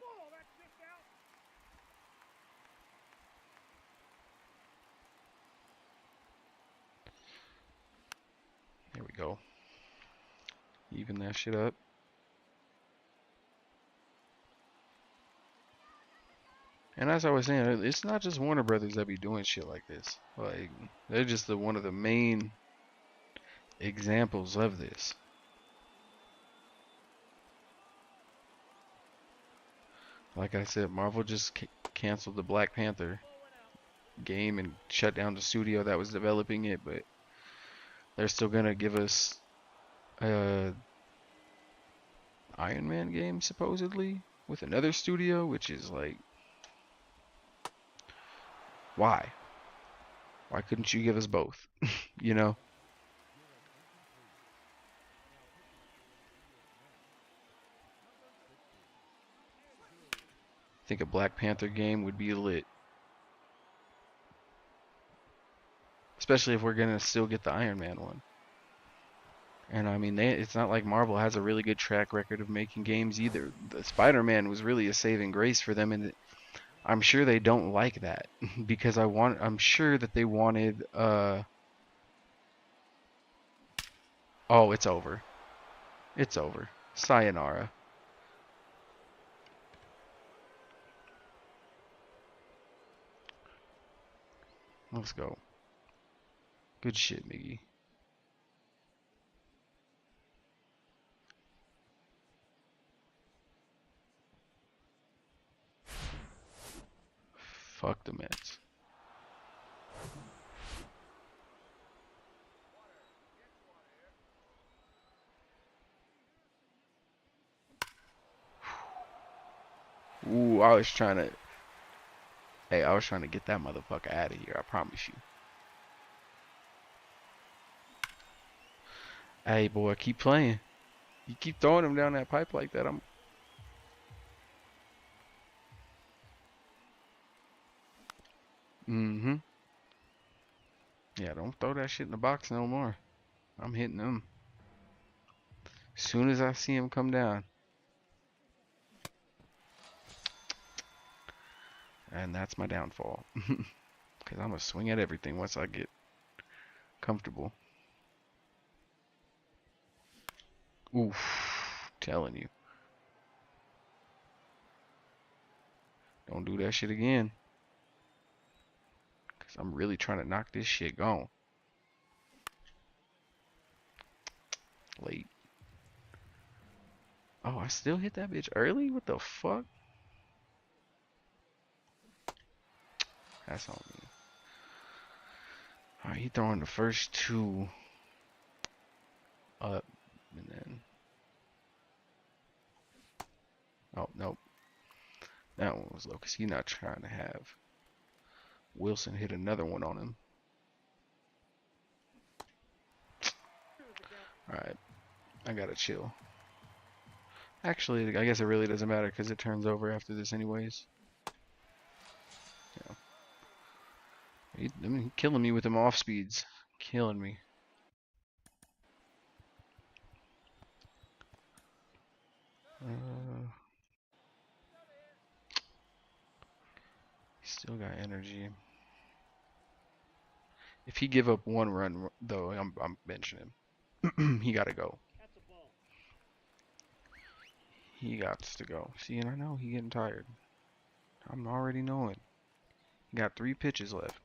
Ball, that's just out. There we go. Even that shit up. And as I was saying, it's not just Warner Brothers that be doing shit like this. Like they're just one of the main examples of this. Like I said, Marvel just canceled the Black Panther game and shut down the studio that was developing it, but they're still gonna give us a Iron Man game supposedly with another studio, which is like, why? Why couldn't you give us both? You know? I think a Black Panther game would be lit, especially if we're gonna still get the Iron Man one. And I mean, it's not like Marvel has a really good track record of making games either. The Spider-Man was really a saving grace for them, and I'm sure they don't like that because I'm sure that they wanted. Oh, it's over. It's over. Sayonara. Let's go. Good shit, Miggy. Fuck the Mets. Ooh, I was trying to. Hey, I was trying to get that motherfucker out of here. I promise you. Hey, boy, keep playing. You keep throwing him down that pipe like that. I'm. Mm-hmm. Yeah, don't throw that shit in the box no more. I'm hitting him. As soon as I see him come down. And that's my downfall. Because I'm going to swing at everything once I get comfortable. Oof. Telling you. Don't do that shit again. Because I'm really trying to knock this shit gone. Late. Oh, I still hit that bitch early? What the fuck? That's on me. Alright, he throwing the first two up. And then... Oh, nope. That one was low because he's not trying to have Wilson hit another one on him. Alright, I gotta chill. Actually, I guess it really doesn't matter because it turns over after this anyways. Yeah. I mean, killing me with them off speeds. Killing me. Uh, Still got energy. If he give up one run, though, I'm benching him. He gotta go. He got to go. See, and I know he getting tired. I'm already knowing. He got 3 pitches left.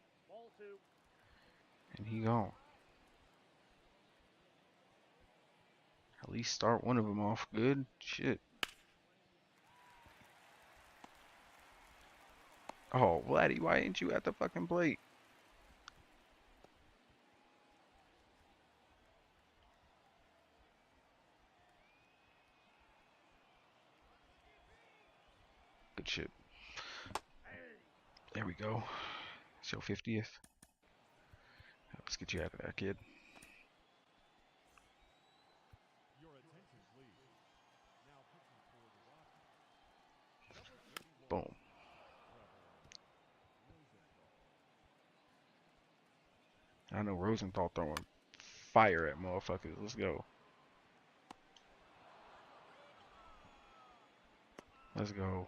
And he gone. At least start one of them off good. Shit. Oh, Vladdy, why ain't you at the fucking plate? Good shit. There we go. It's your 50th. Let's get you out of there, kid. Boom. I know Rosenthal throwing fire at motherfuckers. Let's go. Let's go.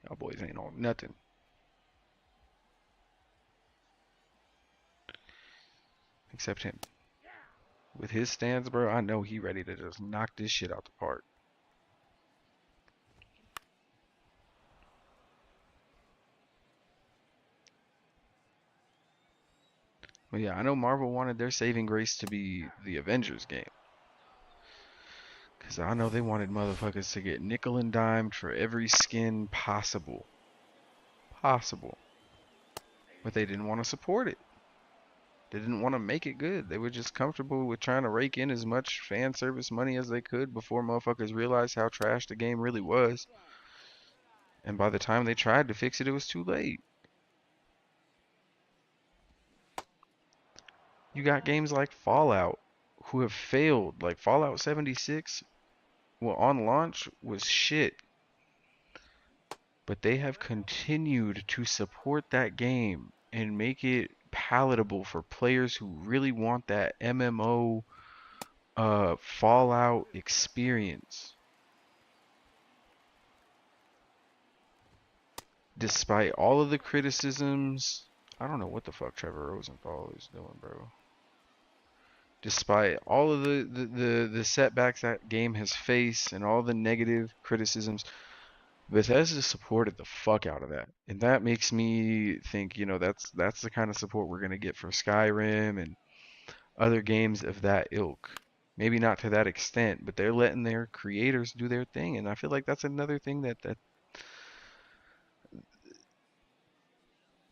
Y'all boys ain't on nothing. Except him. With his stance, bro, I know he ready to just knock this shit out the park. But yeah, I know Marvel wanted their saving grace to be the Avengers game. Because I know they wanted motherfuckers to get nickel and dimed for every skin possible. Possible. But they didn't want to support it. They didn't want to make it good. They were just comfortable with trying to rake in as much fan service money as they could before motherfuckers realized how trash the game really was. And by the time they tried to fix it, it was too late. You got games like Fallout who have failed. Like Fallout 76, well, on launch was shit. But they have continued to support that game and make it palatable for players who really want that MMO Fallout experience. Despite all of the criticisms, I don't know what the fuck Trevor Rosenthal is doing, bro. Despite all of the setbacks that game has faced and all the negative criticisms, Bethesda supported the fuck out of that. And that makes me think, that's the kind of support we're gonna get for Skyrim and other games of that ilk. Maybe not to that extent, but they're letting their creators do their thing, and I feel like that's another thing that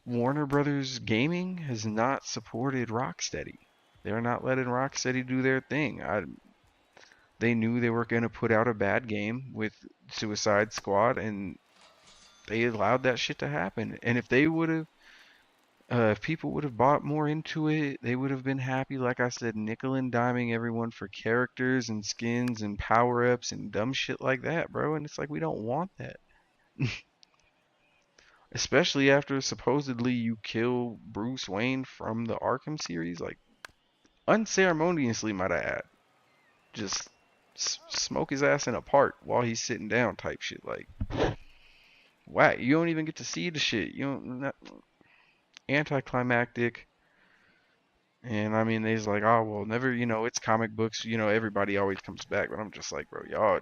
Warner Brothers Gaming has not supported Rocksteady. They're not letting Rocksteady do their thing. They knew they were going to put out a bad game with Suicide Squad, and they allowed that shit to happen. And if people would have bought more into it, they would have been happy. Like I said, nickel and diming everyone for characters and skins and power ups and dumb shit like that, bro. And it's like we don't want that. Especially after supposedly you kill Bruce Wayne from the Arkham series, like unceremoniously, might I add. Just smoke his ass in a park while he's sitting down, type shit. Like, whack. You don't even get to see the shit. You don't. Not, anticlimactic. And I mean, they's like, oh well, never. It's comic books. Everybody always comes back. But I'm just like, bro, y'all.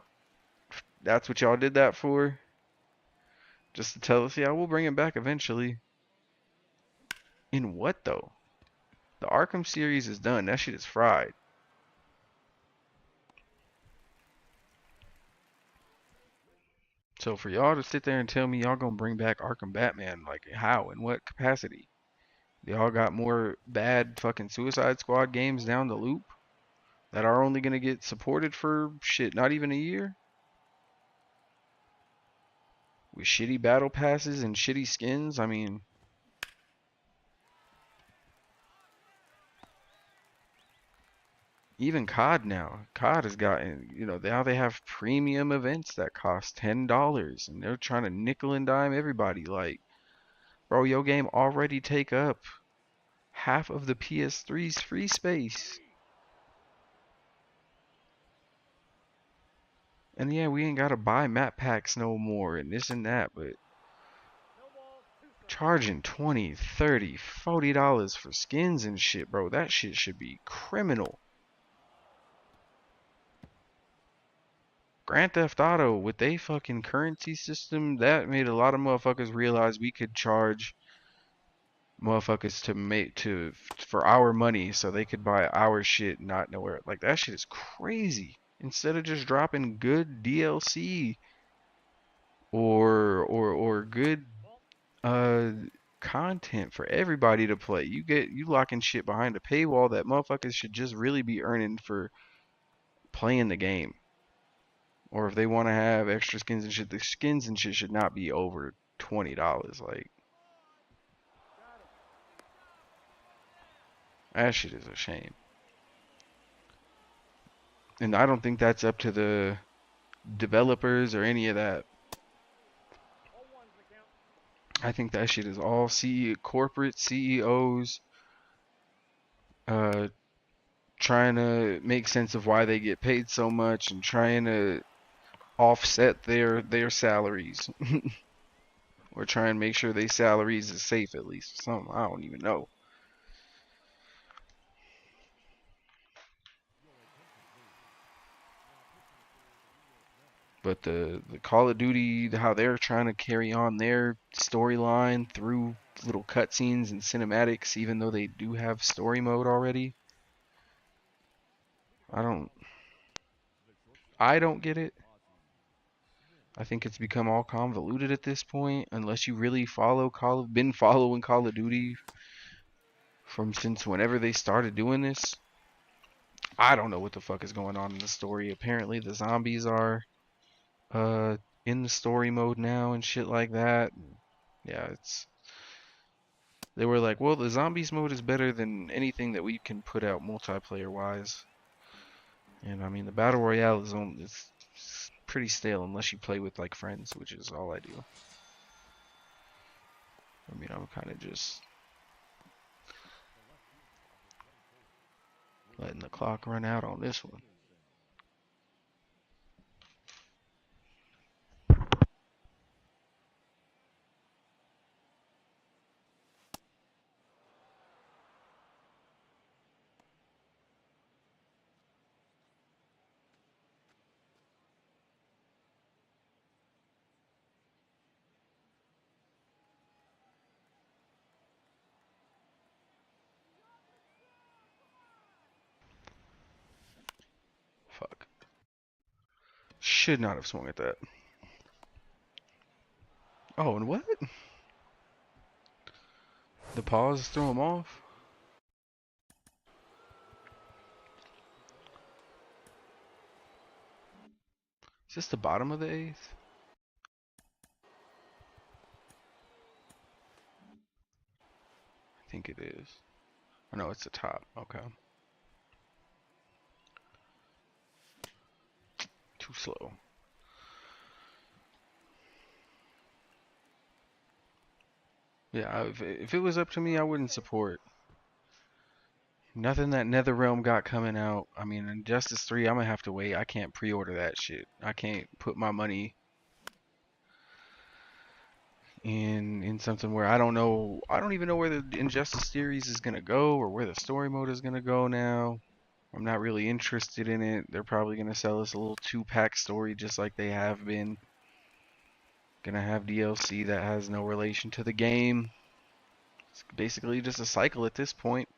That's what y'all did that for? Just to tell us, yeah, we'll bring him back eventually. In what though? The Arkham series is done. That shit is fried. So for y'all to sit there and tell me y'all gonna bring back Arkham Batman, like how? In what capacity? Y'all got more bad fucking Suicide Squad games down the loop that are only gonna get supported for shit, not even a year? With shitty battle passes and shitty skins? I mean, even COD now. COD has gotten, now they have premium events that cost $10 and they're trying to nickel and dime everybody. Like, bro, your game already take up half of the PS3's free space. And yeah, we ain't gotta buy map packs no more and this and that, but charging 20, 30, $40 for skins and shit, bro, that shit should be criminal. Grand Theft Auto with they fucking currency system, that made a lot of motherfuckers realize we could charge motherfuckers for our money so they could buy our shit not nowhere. Like that shit is crazy. Instead of just dropping good DLC or good uh content for everybody to play. You locking shit behind a paywall that motherfuckers should just really be earning for playing the game. Or if they want to have extra skins and shit, the skins and shit should not be over $20. Like that shit is a shame. And I don't think that's up to the developers or any of that. I think that shit is all corporate CEOs uh trying to make sense of why they get paid so much and trying to offset their salaries or try and make sure their salaries is safe at least. Something I don't even know. But the Call of Duty, how they're trying to carry on their storyline through little cutscenes and cinematics, even though they do have story mode already, I don't I don't get it. I think it's become all convoluted at this point, unless you really been following Call of Duty from since whenever they started doing this. I don't know what the fuck is going on in the story. Apparently the zombies are uh in the story mode now and shit like that. Yeah, it's they were like, well, the zombies mode is better than anything that we can put out multiplayer wise. And I mean, the battle royale it's pretty stale unless you play with like friends, which is all I do. I mean, I'm kind of just letting the clock run out on this one. Fuck. Should not have swung at that. Oh, and what? The pause threw him off? Is this the bottom of the eighth? I think it is. Oh, no, it's the top. Okay. Too slow. Yeah, if it was up to me, I wouldn't support nothing that NetherRealm got coming out. I mean, Injustice 3, I'm gonna have to wait. I can't pre-order that shit. I can't put my money in something where I don't know. I don't even know where the Injustice series is gonna go or where the story mode is gonna go now. I'm not really interested in it. They're probably gonna sell us a little two-pack story just like they have been. Gonna have DLC that has no relation to the game. It's basically just a cycle at this point.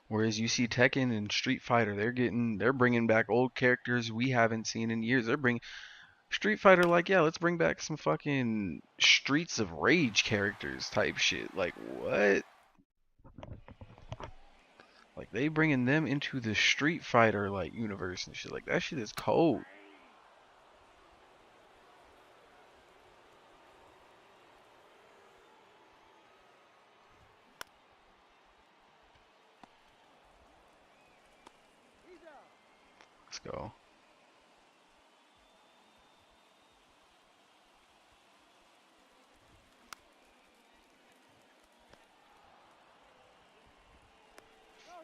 Whereas you see Tekken and Street Fighter, they're bringing back old characters we haven't seen in years. They're bringing Street Fighter like, yeah, let's bring back some fucking Streets of Rage characters type shit. Like what? Like they bringing them into the Street Fighter like universe and shit. Like that shit is cold. Let's go.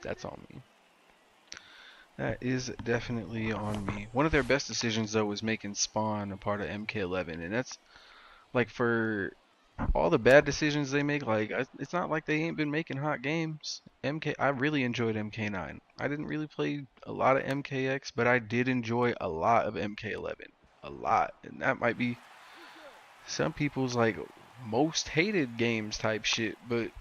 That's on me. That is definitely on me. One of their best decisions though was making Spawn a part of MK11, and that's like for all the bad decisions they make, like it's not like they ain't been making hot games. I really enjoyed MK9. I didn't really play a lot of MKX, but I did enjoy a lot of MK11, a lot, and that might be some people's like most hated games type shit, but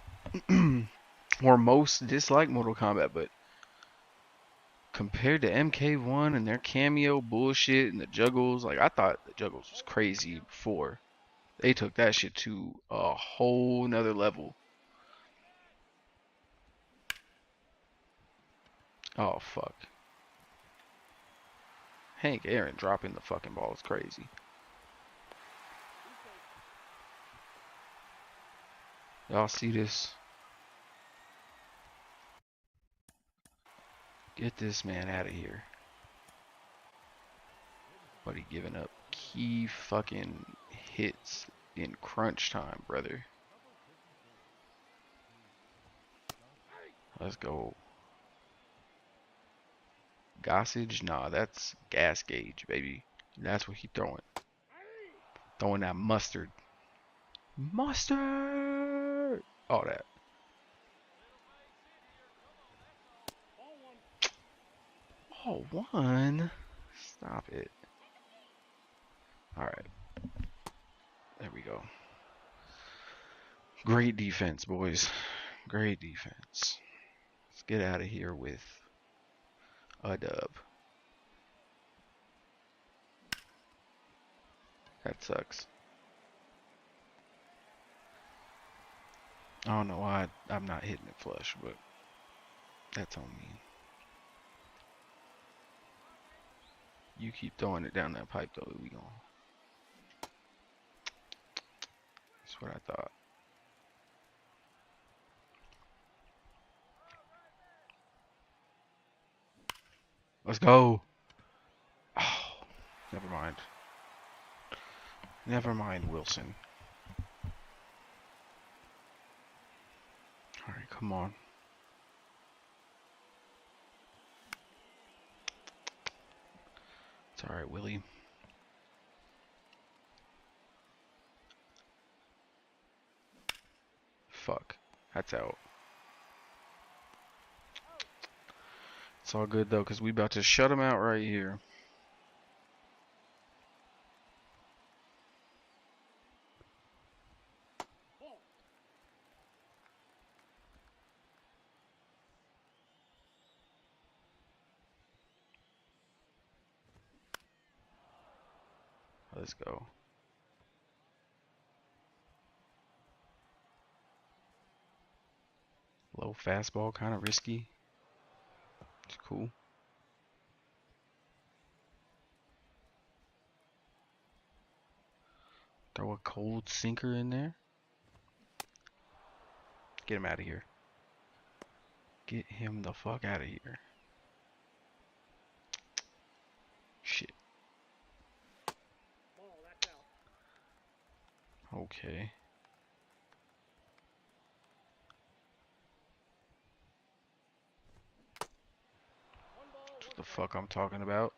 or most disliked Mortal Kombat. But compared to MK1 and their cameo bullshit and the juggles, like I thought the juggles was crazy before. They took that shit to a whole nother level. Oh fuck. Hank Aaron dropping the fucking ball is crazy. Y'all see this? Get this man out of here. But he giving up key fucking hits in crunch time, brother. Let's go. Gossage? Nah, that's gas gauge, baby. That's what he throwing. Throwing that mustard. Mustard! All that. Oh, one. Stop it. All right, there we go. Great defense, boys. Great defense. Let's get out of here with a dub. That sucks. I don't know why I'm not hitting it flush, but that's on me. You keep throwing it down that pipe, though. We gon' That's what I thought. Let's go. Oh, never mind. Never mind, Wilson. All right, come on. It's all right, Willie. Fuck. That's out. It's all good, though, because we about to shut him out right here. Let's go. Low fastball, kind of risky. It's cool. Throw a cold sinker in there. Get him out of here. Get him the fuck out of here. Shit. Okay. That's what the fuck I'm talking about.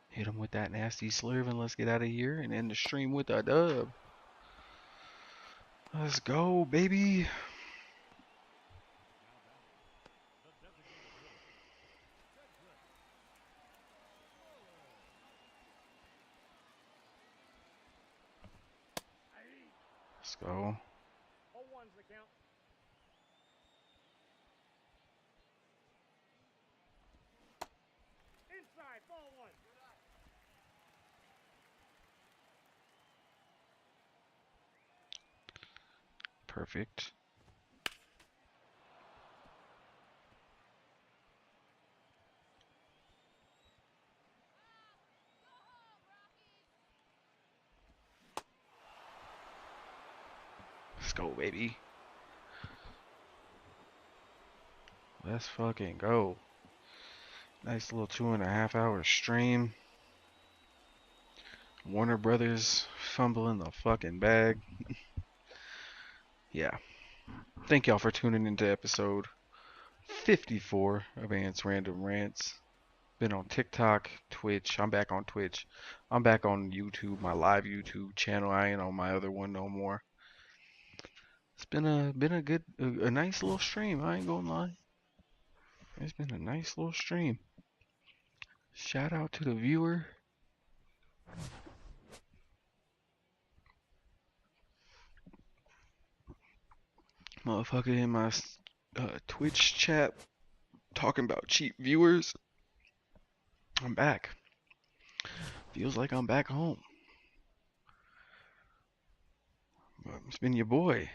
Hit him with that nasty slurve and let's get out of here and end the stream with a dub. Let's go, baby. Let's go. Perfect. Let's go, baby. Let's fucking go. Nice little 2.5 hour stream. Warner Brothers fumbling the fucking bag. Yeah. Thank y'all for tuning into episode 54 of Ants Random Rants. Been on TikTok, Twitch. I'm back on Twitch. I'm back on YouTube, my live YouTube channel. I ain't on my other one no more. It's been a good a nice little stream. I ain't gonna lie. It's been a nice little stream. Shout out to the viewer. Motherfucker in my Twitch chat talking about cheap viewers. I'm back. Feels like I'm back home. But it's been your boy.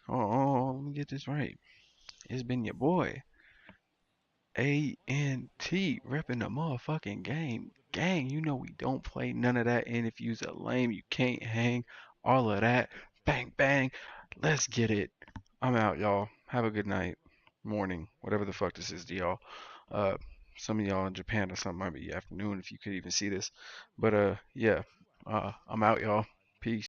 Oh, let me get this right. It's been your boy. A-N-T repping the motherfucking game. Gang, you know we don't play none of that. And if you's a lame, you can't hang. All of that. Bang, bang. Let's get it. I'm out, y'all. Have a good night. Morning. Whatever the fuck this is to y'all. Uh, some of y'all in Japan or something might be afternoon if you could even see this. But yeah. I'm out, y'all.